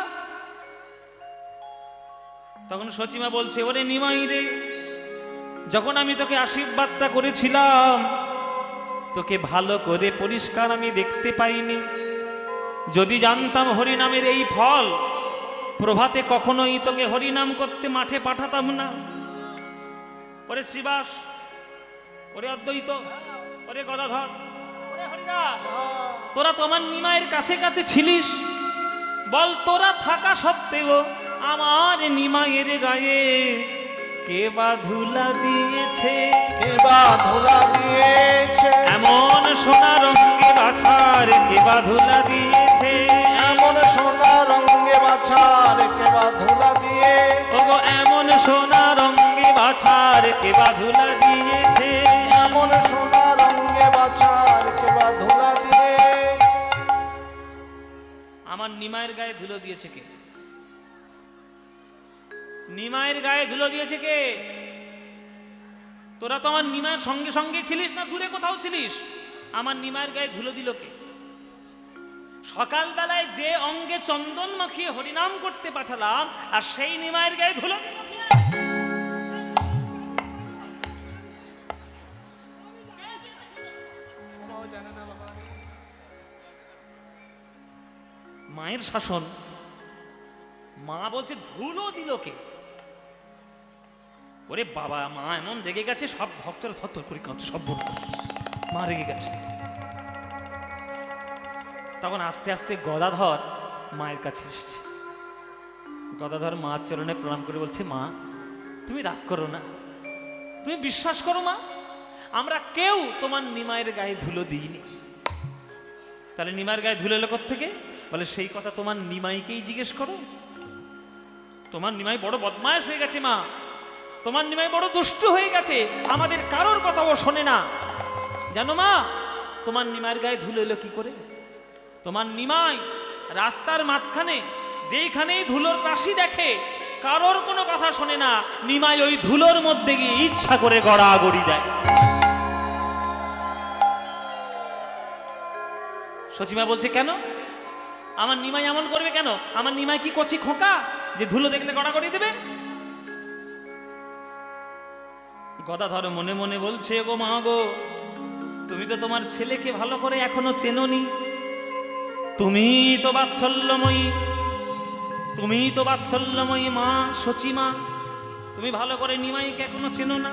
তখন সচিমা বলছে, ওরে নিমাই রে, যখন আমি তোকে আশীর্বাদটা করেছিলাম তোকে ভালো করে পরিষ্কার আমি দেখতে পাইনি। যদি জানতাম হরিনামের এই ফল, প্রভাতে কখনোই তোকে হরিনাম করতে মাঠে পাঠাতাম না। ওরে শ্রীবাস, ওরে অদ্বৈত, ওরে গদাধর, ওরে হরিদাস, তোরা তো আমার নিমাইয়ের কাছে কাছে ছিলিস, বল তোরা থাকা সত্ত্বেও আমার নিমাইয়ের গায়ে কে বা ধুলা দিয়েছে, কে বা ধুলা দিয়েছে, এমন সোনা রঙে বাছার কে বা ধুলা দিয়েছে, এমন সোনা রঙে বাছার কে বা ধুলা দিয়েছে, ওগো এমন সোনা রঙে বাছার কে বা ধুলা দিয়েছে, এমন সোনা রঙে বাছার কে বা ধুলা দিয়েছে। আমার নিমাইয়ের গায়ে ধুলো দিয়েছে কে? নিমাইয়ের গায়ে ধুলো দিয়েছে কে? তোরা তো আমার নিমাইয়ের সঙ্গে সঙ্গে ছিলিস না দূরে কোথাও ছিলিস? আমার নিমাইয়ের গায়ে ধুলো দিল কে? সকালবেলায় যে অঙ্গে চন্দন মাখিয়ে হরিনাম করতে পাঠালাম, আর সেই নিমাইয়ের গায়ে ধুলো দিল কে? মায়ের শাসন, মা বলছে ধুলো দিল কে? ওরে বাবা, মা এমন রেগে গেছে, সব ভক্তরা থরথর করে কাঁপছে, সব ভক্ত মা রেগে গেছে। তখন আস্তে আস্তে গদাধর মায়ের কাছে এসছে। গদাধর মার চরণে প্রণাম করে বলছে, মা তুমি রাগ করো না, তুমি বিশ্বাস করো মা, আমরা কেউ তোমার নিমাইয়ের গায়ে ধুলো দিইনি। তাহলে নিমাইয়ের গায়ে ধুলো এলো থেকে? বলে সেই কথা তোমার নিমাইকেই জিজ্ঞেস করো। তোমার নিমাই বড় বদমায়েশ হয়ে গেছে মা, তোমার নিমাই বড় দুষ্টু হয়ে গেছে, আমাদের কারোর কথা ও শোনে না। জানো মা, তোমার নিমাইয়ের গায়ে ধুলো এলো কি করে? তোমার নিমাই রাস্তার মাঝখানে যেইখানেই ধুলোর রাশি দেখে কারোর কোনো কথা শোনে না, নিমাই ওই ধুলোর মধ্যে গিয়ে ইচ্ছা করে গড়াগড়ি দেয়। সচিমা বলছে, কেন? আমার নিমাই এমন করবে কেন? আমার নিমাই কি কচি খোকা যে ধুলো দেখলে গড়াগড়ি দেবে? গদাধর মনে মনে বলছে, গো মা গো, তুমি তো তোমার ছেলেকে ভালো করে এখনো চেনোনি, তুমি তো বাৎসল্যময়ী, তুমি তো বাৎসল্যময়ী মা সচিমা, তুমি ভালো করে নিমাইকে এখনো চেনো না।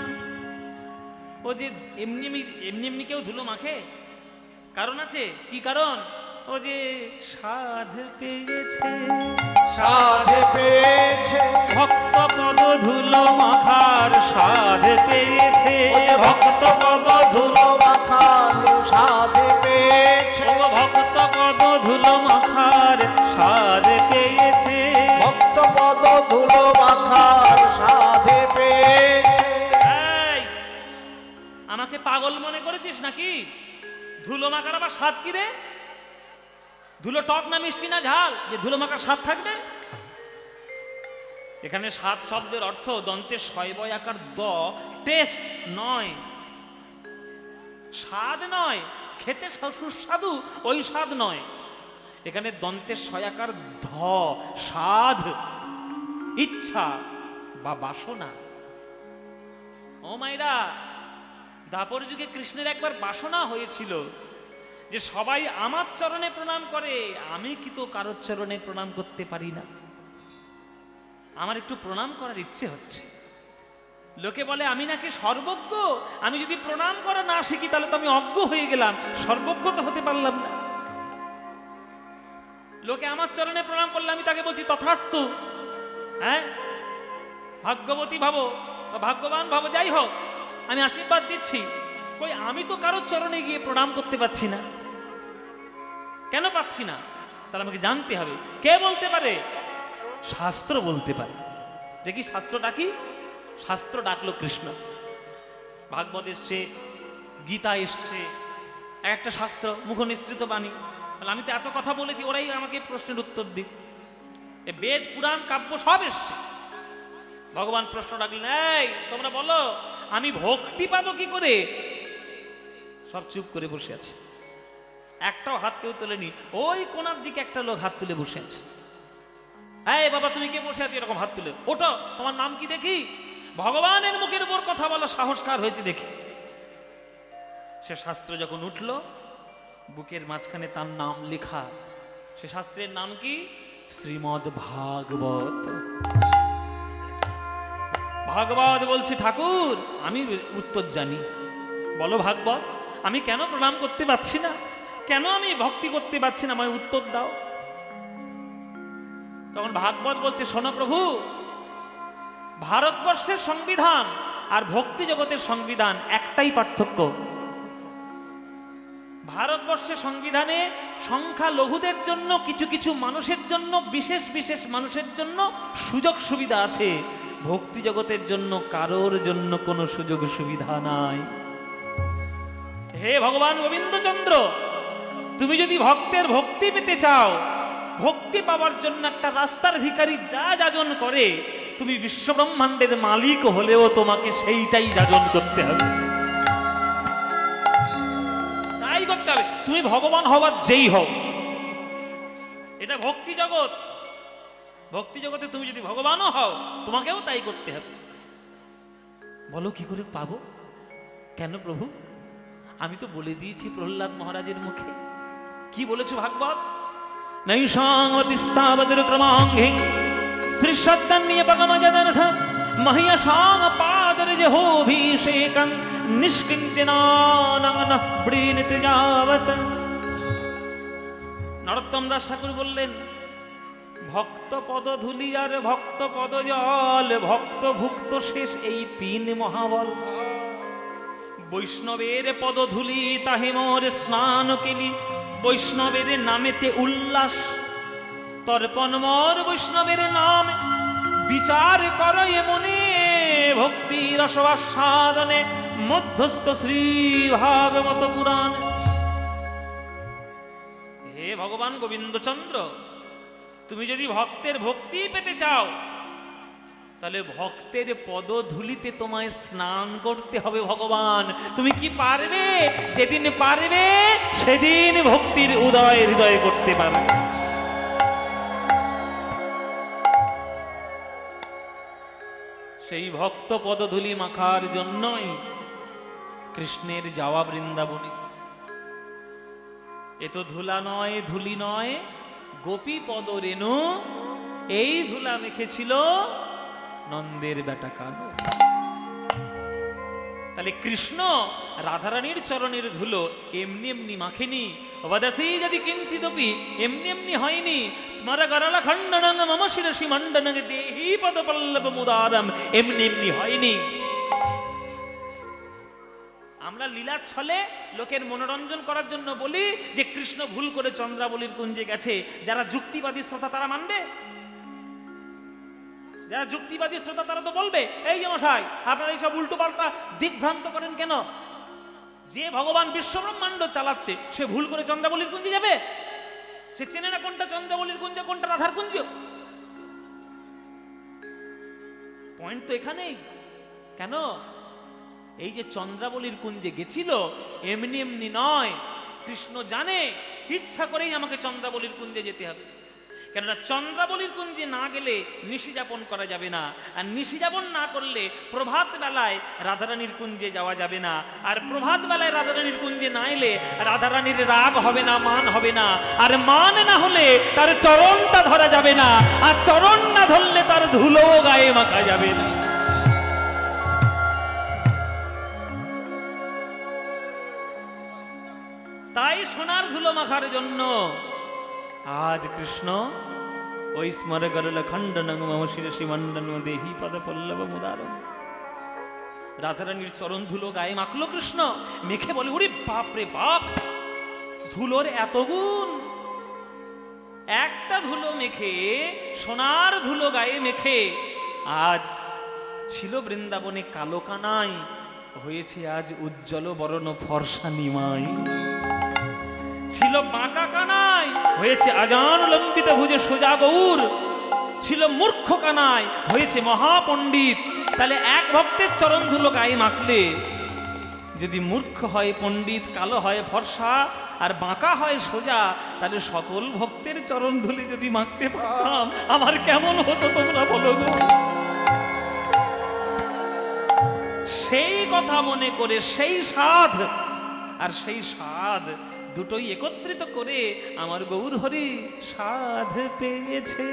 ও যে এমনি এমনি কেউ ধুলো মাখে? কারণ আছে। কি কারণ? ও যে সাধ পেয়েছে, সাধ পেয়েছে, ভক্ত পদ ধুলো মাখার সাধ পেয়েছে, ভক্ত পদ ধুলো মাখার সাধ পেয়েছে, ভক্ত পদ ধুলো মাখার সাধ পেয়েছে, ভক্ত পদ ধুলো মাখার সাধ পেয়েছে। নাকি? ধুলো মাখার আবার স্বাদ কি রে? ধুলো টক না মিষ্টি না ঝাল যে ধুলো মাখার স্বাদ থাকবে? এখানে স্বাদ শব্দের অর্থ দন্তের শয়বয় আকার দ, টেস্ট নয়, স্বাদ নয়, খেতে সুস্বাদু ওই স্বাদ নয়। এখানে দন্তের শয়াকার ধ, স্বাদ, ইচ্ছা বা বাসনা। ও মাইরা, দাপর যুগে কৃষ্ণের একবার বাসনা হয়েছিল যে সবাই আমার চরণে প্রণাম করে, আমি কি তো কারোর চরণে প্রণাম করতে পারি না, আমার একটু প্রণাম করার ইচ্ছে হচ্ছে। লোকে বলে আমি নাকি সর্বজ্ঞ, আমি যদি প্রণাম করা না শিখি তাহলে তো আমি অজ্ঞ হয়ে গেলাম, সর্বজ্ঞ তো হতে পারলাম না। লোকে আমার চরণে প্রণাম করলে আমি তাকে বলছি তথাস্তু, হ্যাঁ ভাগ্যবতী ভাবো বা ভাগ্যবান ভাবো, যাই হোক আমি আশীর্বাদ দিচ্ছি। কই আমি তো কারোর চরণে গিয়ে প্রণাম করতে পারছি না। কেন পাচ্ছি না? তাহলে আমাকে জানতে হবে কে বলতে পারে? শাস্ত্র বলতে পারে। দেখি শাস্ত্রটা কি? শাস্ত্র ডাকলো কৃষ্ণ। ভাগবত এসছে, গীতা এসছে, একটা শাস্ত্র মুখনিসৃত বাণী। আমি তো এত কথা বলেছি, ওরাই আমাকে প্রশ্নের উত্তর দিক। বেদ পুরাণ কাব্য সব এসছে। ভগবান প্রশ্ন ডাকলেন, এই তোমরা বলো আমি ভক্তি পাবো কি করে? সব চুপ করে বসে আছে, একটাও হাত কেউ তোলেনি। ওই কোনার দিকে একটা লোক হাত তুলে বসে আছে। এই বাবা তুমি কে বসে আছো এরকম হাত তুলে? ওঠো, তোমার নাম কি দেখি? ভগবানের মুখের উপর কথা বলা সাহসকার হয়েছে দেখি। সে শাস্ত্র যখন উঠল, বুকের মাঝখানে তার নাম লেখা। সে শাস্ত্রের নাম কি? শ্রীমদ্ ভাগবত। ভাগবত বলছে, ঠাকুর আমি উত্তর জানি, বলো ভাগবত আমি কেন প্রণাম করতে পারছি না, কেন আমি ভক্তি করতে পারছি না, আমায় উত্তর দাও। তখন ভাগবত বলছে, শোনো প্রভু, ভারতবর্ষের সংবিধান আর ভক্তি জগতের সংবিধান একটাই পার্থক্য। ভারতবর্ষের সংবিধানে সংখ্যালঘুদের জন্য, কিছু কিছু মানুষের জন্য, বিশেষ বিশেষ মানুষের জন্য সুযোগ সুবিধা আছে। ভক্তি জগতের জন্য কারোর জন্য কোনো সুযোগ সুবিধা নাই। হে ভগবান গোবিন্দচন্দ্র, তুমি যদি ভক্তের ভক্তি পেতে চাও, ভক্তি পাওয়ার জন্য একটা রাস্তার ভিখারি যা যাজন করে, তুমি বিশ্বব্রহ্মাণ্ডের মালিক হলেও তোমাকে সেইটাই যাজন করতে হবে, তাই করতে হবে। তুমি ভগবান হবার যেই হও, এটা ভক্তি জগৎ। ভক্তি জগতে তুমি যদি ভগবানও হও, তোমাকেও তাই করতে হবে। বলো কি করে পাবো? কেন প্রভু? আমি তো বলে দিয়েছি প্রহ্লাদ মহারাজের মুখে। কি বলেছো ভাগবত? নৈষাংতিস্তাবদর ক্রমাঙ্ঘিং শ্রীশব্দন্যপগমজদর্থ মহ্যসাং পাদরজহোভিষেকং নিষ্কিঞ্চনানং নঃ বৃণীত যাবৎ। নরোত্তম দাস ঠাকুর বললেন, ভক্ত পদধূলি আর ভক্ত পদজল, ভক্ত ভুক্ত শেষ এই তিন মহাবল। বৈষ্ণবের পদধূলি তাহে মোর স্নান কেলি, বৈষ্ণবের নামেতে উল্লাস। তর্পণ মোর বৈষ্ণবের নাম, বিচার করো এ মনে, ভক্তি রসবাস্বাদনে মধ্যস্থ শ্রী ভাগবত পুরাণ। হে ভগবান গোবিন্দচন্দ্র, তুমি যদি ভক্তের ভক্তি পেতে চাও, তাহলে ভক্তের পদধূলিতে তোমায় স্নান করতে হবে ভগবান। তুমি কি পারবে? যেদিন পারবে সেদিন ভক্তির উদয় হৃদয় করতে পারবে। সেই ভক্ত পদধূলি মাখার জন্যই কৃষ্ণের যাওয়া বৃন্দাবনে। এ তো ধুলা নয়, ধুলি নয়, গোপী পদ রেণু, এই ধুলা মেখেছিল নন্দের বেটা কানু। তাহলে কৃষ্ণ রাধারানীর চরণের ধুলো এমনি এমনি মাখেনি। বদসি যদি কিঞ্চিদপি, এমনি এমনি হয়নি। স্মর গরল খণ্ডনং মম শিরসি মণ্ডনং দেহি পদ পল্লব মুদারম, এমনি এমনি হয়নি। আমরা লীলার ছলে লোকের মনোরঞ্জন করার জন্য বলি যে কৃষ্ণ ভুল করে চন্দ্রাবলীর কুঞ্জে গেছে। যারা যুক্তিবাদী শ্রোতা তারা মানবে? যারা যুক্তিবাদী শ্রোতা তারা তো বলবে, এই যে মশাই আপনারা এইসব উল্টো পাল্টা দিকভ্রান্ত করেন কেন? যে ভগবান বিশ্বব্রহ্মাণ্ড চালাচ্ছে সে ভুল করে চন্দ্রাবলীর কুঞ্জে যাবে? সে চেনে না কোনটা চন্দ্রাবলীর কুঞ্জ, কোনটা রাধার কুঞ্জ। পয়েন্ট তো এখানেই। কেন? এই যে চন্দ্রাবলীর কুঞ্জে গেছিল এমনি এমনি নয়, কৃষ্ণ জানে ইচ্ছা করেই আমাকে চন্দ্রাবলীর কুঞ্জে যেতে হবে। কেননা চন্দ্রাবলীর কুঞ্জে না গেলে নিশি যাপন করা যাবে না, আর নিশি যাপন না করলে প্রভাত বেলায় রাধারানীর কুঞ্জে যাওয়া যাবে না, আর প্রভাত বেলায় রাধারানীর কুঞ্জে না এলে রাধারানীর রাগ হবে না, মান হবে না, আর মান না হলে তার চরণটা ধরা যাবে না, আর চরণ না ধরলে তার ধুলোও গায়ে মাখা যাবে না। তাই সোনার ধুলো মাখার জন্য আজ কৃষ্ণ ওই স্মর গরল খণ্ডনং মম শিরসি মণ্ডন দেহি পদ পল্লব মুদারম, রাধারানীর চরণ ধুলো গায়ে মাখলো কৃষ্ণ, মেখে বলে ওরে বাপ রে বাপ, ধুলোর এত গুণ। একটা ধুলো মেখে, সোনার ধুলো গায়ে মেখে আজ ছিল বৃন্দাবনে কালো কানাই, হয়েছে আজ উজ্জ্বল বরণ ফর্সা নিমাই। ছিল বাঁকা কানাই, হয়েছে আজান লম্বিত ভুজে সোজা গৌর। ছিল মূর্খ কানাই, হয়েছে মহাপণ্ডিত। তাহলে এক ভক্তের চরণ ধুলো গায়ে মাখলে যদি মূর্খ হয় পণ্ডিত, কালো হয় ফর্সা, আর বাঁকা হয় সোজা, তাহলে সকল ভক্তের চরণ ধুলে যদি মাখতে পারতাম আমার কেমন হতো তোমরা বলো গো। সেই কথা মনে করে সেই সাধ আর সেই সাধ দুটোই একত্রিত করে আমার গৌর হরি সাধ পেয়েছে।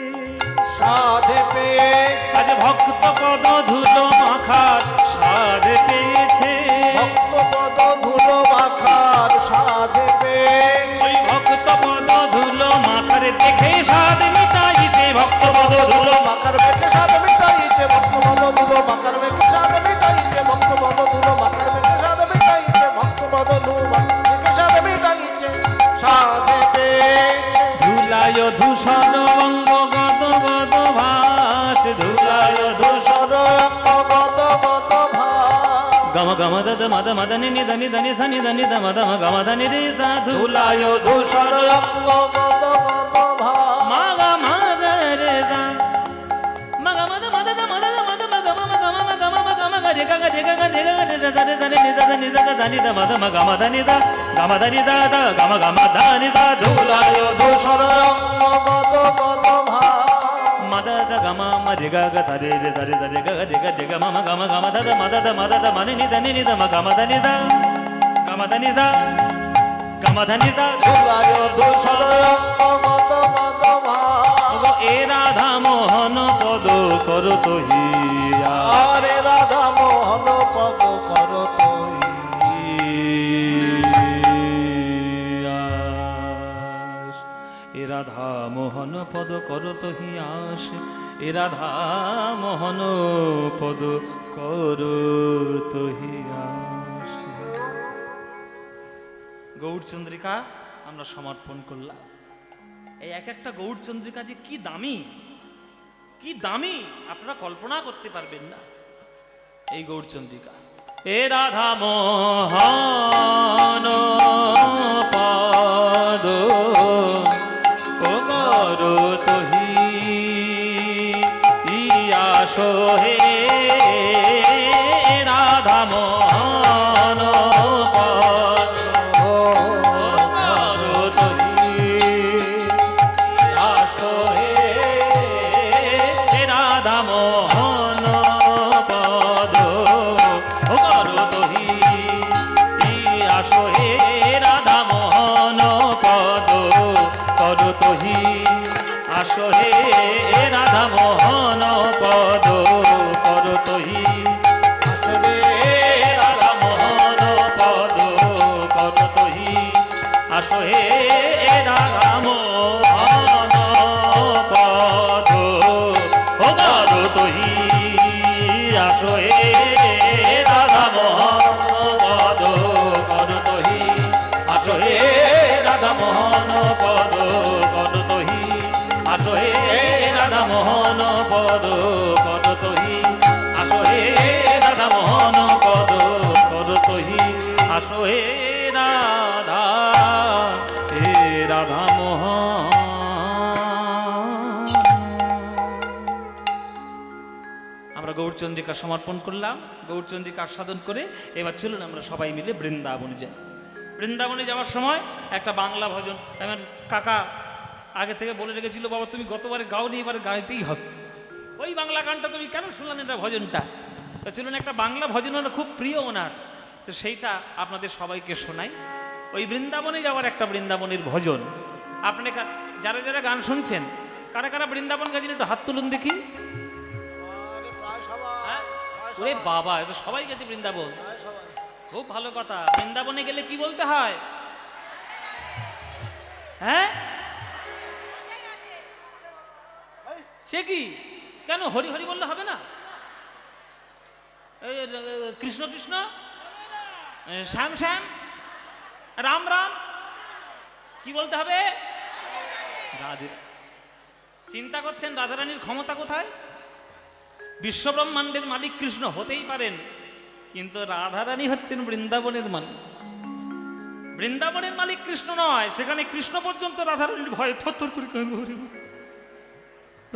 সাধ পেয়েছে, আজ ভক্ত পদ ধুলো মাখার সাধ পেয়েছে, ভক্ত পদ ধুলো মাখার সাধ পেয়েছে, ওই ভক্ত পদ ধুলো মাখার দেখে সাধ মিটাইছে, ভক্ত পদ ধুলো মাখার মেখে সাধ মিটাইছে, ভক্ত পদ ধুলো মাখার মেখে সাধ মিটাইছে, ভক্ত পদ ধুলো মাখার মেখে সাধ মিটাইছে, ভক্ত পদ ধুলো মেখে সাধ মিটাইছে, সাধ পেয়েছে। ধুলায় ধূসর অঙ্গ গদ গদ ভাস, ধুলায় ধূসর অঙ্গ গদ গদ ভাস, গম গম দদ মদ মদ নি নি নি নি সনি নি দ মদ ম গম নি রে সা ধুলায় ধূসর অঙ্গ গদ গদ ভাস, মা গ মা গ রে সা মা গ মদ মদ দ মদ দ মদ ম গম ম গম ম গম ম গম গ রে গ গ রে গ গ রে গ রে সা রে সা রে নি সা নি সা দ নি দ মদ ম গম দ নি সা গম দ নি সা দ গম গম দ নি সা ধুলায় ধূসর অঙ্গ গদ গদ ভাস, মদ দ গম ম রে গ গ সা রে রে সা রে গ রে গ ম ম গম গম দ দ মদ দ মদ দ ম নি দ ম গম দ নি সা গম দ নি সা গম দ নি সা ধুলায় ধূসর অঙ্গ গদ গদ ভাস, এ রাধা মোহন পদ কর তহিয়া, আরে রাধা মোহন পদ কর তুই, এ রাধা মোহন পদ কর তহিয়াস, এ রাধা মোহন পদ কর তহিয়াস। গৌরচন্দ্রিকা আমরা সমর্পণ করলাম। এই এক একটা গৌরচন্দ্রিকা যে কি দামি, কি দামি আপনারা কল্পনা করতে পারবেন না। এই গৌরচন্দ্রিকা এ রাধা মোহন পদ ও কর তহি আসো হে রাধা মোহন পদ ও কর তহি আসো হে রাধা মোহন পদ ও কর তহি আসো হে রাধা মোহন পদ কর তহি আসো হে রাধা মোহন পদ কর তহি আসো হে রাধা মোহন পদ কর তহি আসো হে রাধা মোহন পদ ও কর তহি আসো হে রাধা মোহন পদ কর তহি আসো হে রাধা মোহন পদ কর তহি আসো হে রাধা মোহন পদ কর তহি আসো হে রাধা মোহন পদ কর তহি আসো হে গৌরচন্দ্রিকা সমর্পণ করলাম, গৌরচন্দ্রিকা আস্বাদন করে এবার চলুন আমরা সবাই মিলে বৃন্দাবনে যাই। বৃন্দাবনে যাওয়ার সময় একটা বাংলা ভজন আমার কাকা আগে থেকে বলে রেখেছিল, বাবা তুমি গতবারে গাওনি, এবার গাইতেই হবে। ওই বাংলা গানটা তুমি কেন শুনলেন, এটা ভজনটা তো চলুন একটা বাংলা ভজন ওনার খুব প্রিয় ওনার, তো সেইটা আপনাদের সবাইকে শোনাই। ওই বৃন্দাবনে যাওয়ার একটা বৃন্দাবনের ভজন। আপনারা যারা যারা গান শুনছেন, কারা কারা বৃন্দাবন গেছেন একটু হাত তুলুন দেখি। হ্যাঁ? ওরে বাবা, এ তো সবাই গেছে বৃন্দাবন, খুব ভালো কথা। বৃন্দাবনে গেলে কি বলতে হয়? হ্যাঁ, সে কি, কেন হরি হরি বললে হবে না? কৃষ্ণ কৃষ্ণ, শ্যাম শ্যাম, রাম রাম, কি বলতে হবে? রাধে। চিন্তা করছেন রাধারানীর ক্ষমতা কোথায়? বিশ্বব্রহ্মাণ্ডের মালিক কৃষ্ণ হতেই পারেন, কিন্তু রাধারানী হচ্ছেন বৃন্দাবনের মালিক। বৃন্দাবনের মালিক কৃষ্ণ নয়, সেখানে কৃষ্ণ পর্যন্ত রাধারানীর ভয়ে থরথর করে কাঁপে।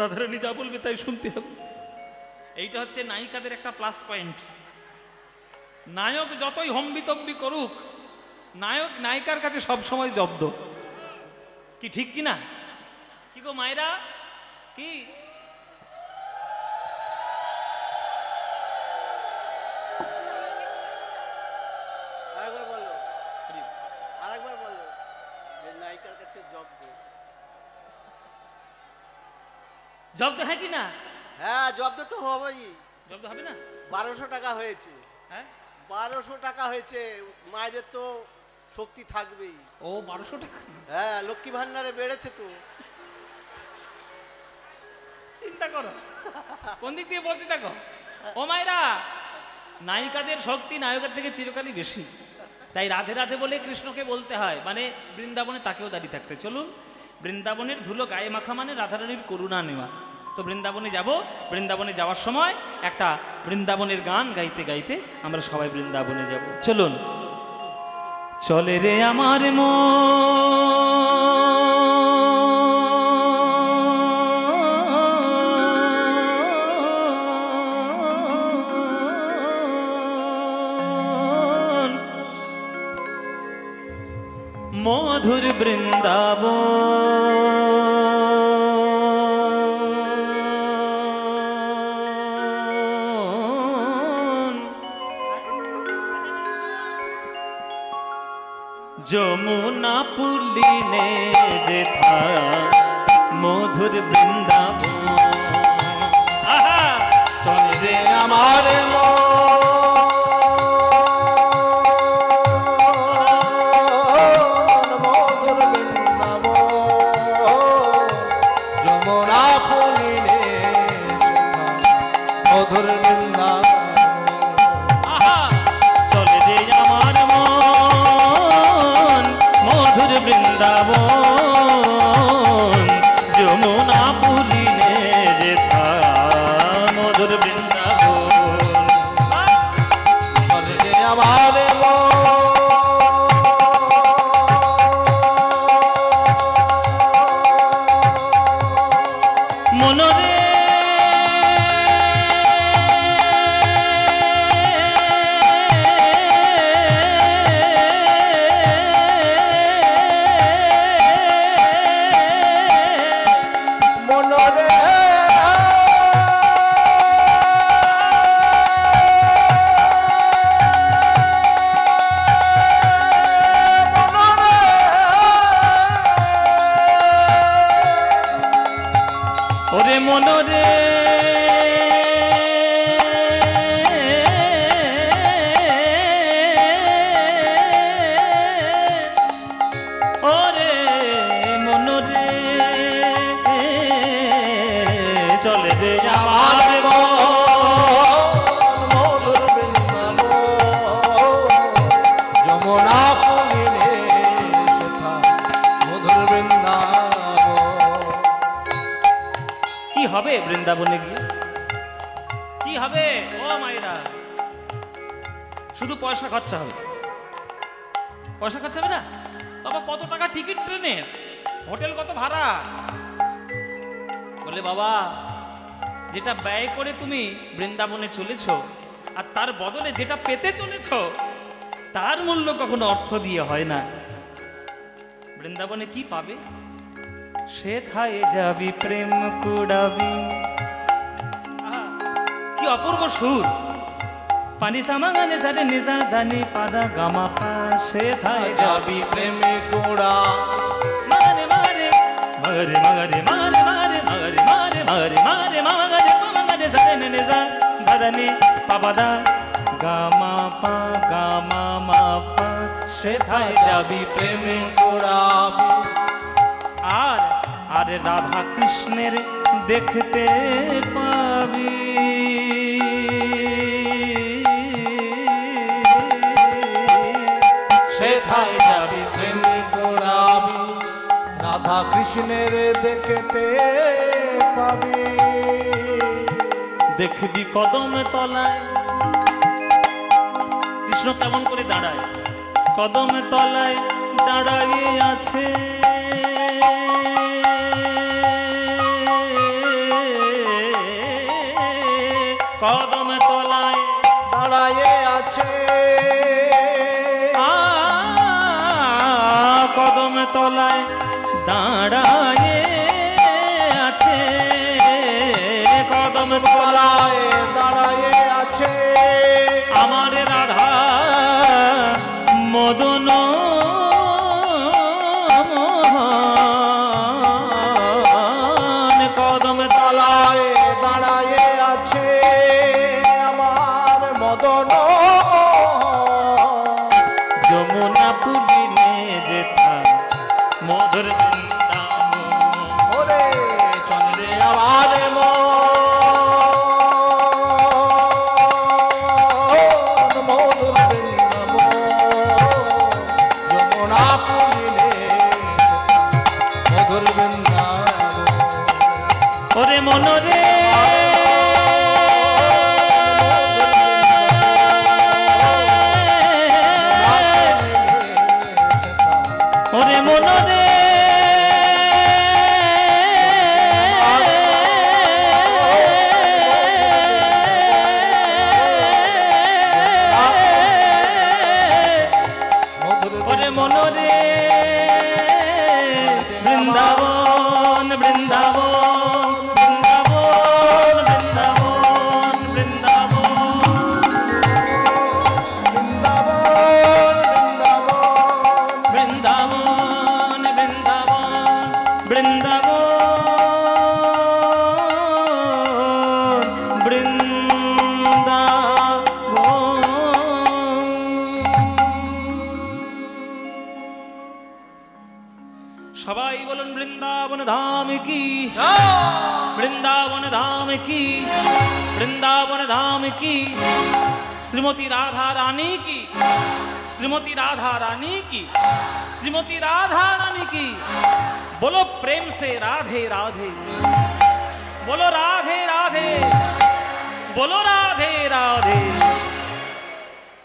রাধারানী যা বলবে তাই শুনতে হবে। এইটা হচ্ছে নায়িকাদের একটা প্লাস পয়েন্ট। নায়ক যতই হম্বিতম্বি করুক, নায়ক নায়িকার কাছে সবসময় জব্দ। কি ঠিক কি না? কি গো মায়েরা, কি আরেকবার বলো, আরেকবার বলো যে নায়িকার কাছে জব্দ। জব্দ হয় কি না? হ্যাঁ, জব্দ তো হবেই। জব্দ হবে না? 1200 টাকা হয়েছে। হ্যাঁ, 1200 টাকা হয়েছে, মায়েদের তো শক্তি থাকবেই। ও 1200 টাকা? হ্যাঁ, লক্ষ্মী ভান্ডারে বেড়েছে তো। চিন্তা করো কোন দিক দিয়ে বলছি দেখো। ও মায়েরা, নায়িকাদের শক্তি নায়কের থেকে চিরকালই বেশি, তাই রাধে রাধে বলে কৃষ্ণকে বলতে হয়, মানে বৃন্দাবনে তাকেও দাঁড়িয়ে থাকতে। চলুন, বৃন্দাবনের ধুলো গায়ে মাখা মানে রাধারানীর করুণা নেওয়া। তো বৃন্দাবনে যাব, বৃন্দাবনে যাওয়ার সময় একটা বৃন্দাবনের গান গাইতে গাইতে আমরা সবাই বৃন্দাবনে যাব। চলুন। চলে রে আমার মন, মধুর বৃন্দাবন, যমুনা পুলিনে যেথা মধুর বৃন্দাবন। আহা, চল রে আমার মধুর বৃন্দাবন, যমুনা ফুলিনে মধুর বৃন্দাবন। আহা, চল রে আমার মন, মধুর বৃন্দাবন, যমুনা পুলিনে যেথা মধুর বৃন্দাবন। চলে রে আমার মনরে মনরে ওরে মনরে ওরে মনরে চলে যে আমার মধুর বৃন্দাবন, যমুনা ফুলিনে সেথা মধুর বৃন্দাবন। কি হবে বৃন্দাবনে গিয়ে? কি হবে ও মায়েরা? শুধু পয়সা খরচা হবে। পয়সা খরচা হবে না বাবা? কত টাকা টিকিট ট্রেনের, হোটেল কত ভাড়া? বলে বাবা যেটা ব্যয় করে তুমি বৃন্দাবনে চলেছ, আর তার বদলে যেটা পেতে চলেছ, তার মূল্য কখনো অর্থ দিয়ে হয় না। বৃন্দাবনে কি পাবে? সেথায় যাবি প্রেম কুড়াবি। আহা, কি অপূর্ব সুর! পানি সামাগানে সারে নিজা ধানি পাদা গামা পা। সেথায় যাবি প্রেমে গোড়া মারে মারে মারে মারে মারে মারে মারে মারে মারে মারে মারে মারে সারে নিজা ধানি পাবাদা গামা পা গামা মা পা। সেথায় যাবি প্রেমে গোড়াবি। আর আর রাধা কৃষ্ণের দেখতে পাবি। সেথায় যাবি প্রেমে গোড়াবি। রাধা কৃষ্ণের দেখতে পাবি। দেখবি কদমে তলায় কৃষ্ণ কেমন করে দাঁড়ায়, কদমে তলায় দাঁড়াইয়ে আছে। কদমে তলায় দাঁড়ায়ে আছে। কদমে তলায় দাঁড়ায়ে আছে। কদমে তলায় তলায় দাঁড়ায়ে আছে। আমার রাধা মদন কদমে তলায় দাঁড়ায়ে আছে আমার মদন। যমুনা পুলিনে যেথা মধুর বৃন্দাবন। ওরে চন্দ্রে আবার মধুর বৃন্দাবন। যমুনা পুলিনে মধুর বৃন্দাবন। ওরে মনরে ওরে মনরে ওরে মনরে বৃন্দাবন বৃন্দাবন বৃন্দাবন বৃন্দাবন বৃন্দাবন বৃন্দাবন বৃন্দাবন বৃন্দাবন সবাই বলুন বৃন্দাবন ধাম কি, বৃন্দাবন ধাম কি, বৃন্দাবন ধাম কি। শ্রীমতী রাধা রানী কি, শ্রীমতী রাধা রানী की, श्रीमती राधा रानी की। बोलो प्रेम से राधे राधे, बोलो राधे राधे, बोलो राधे राधे।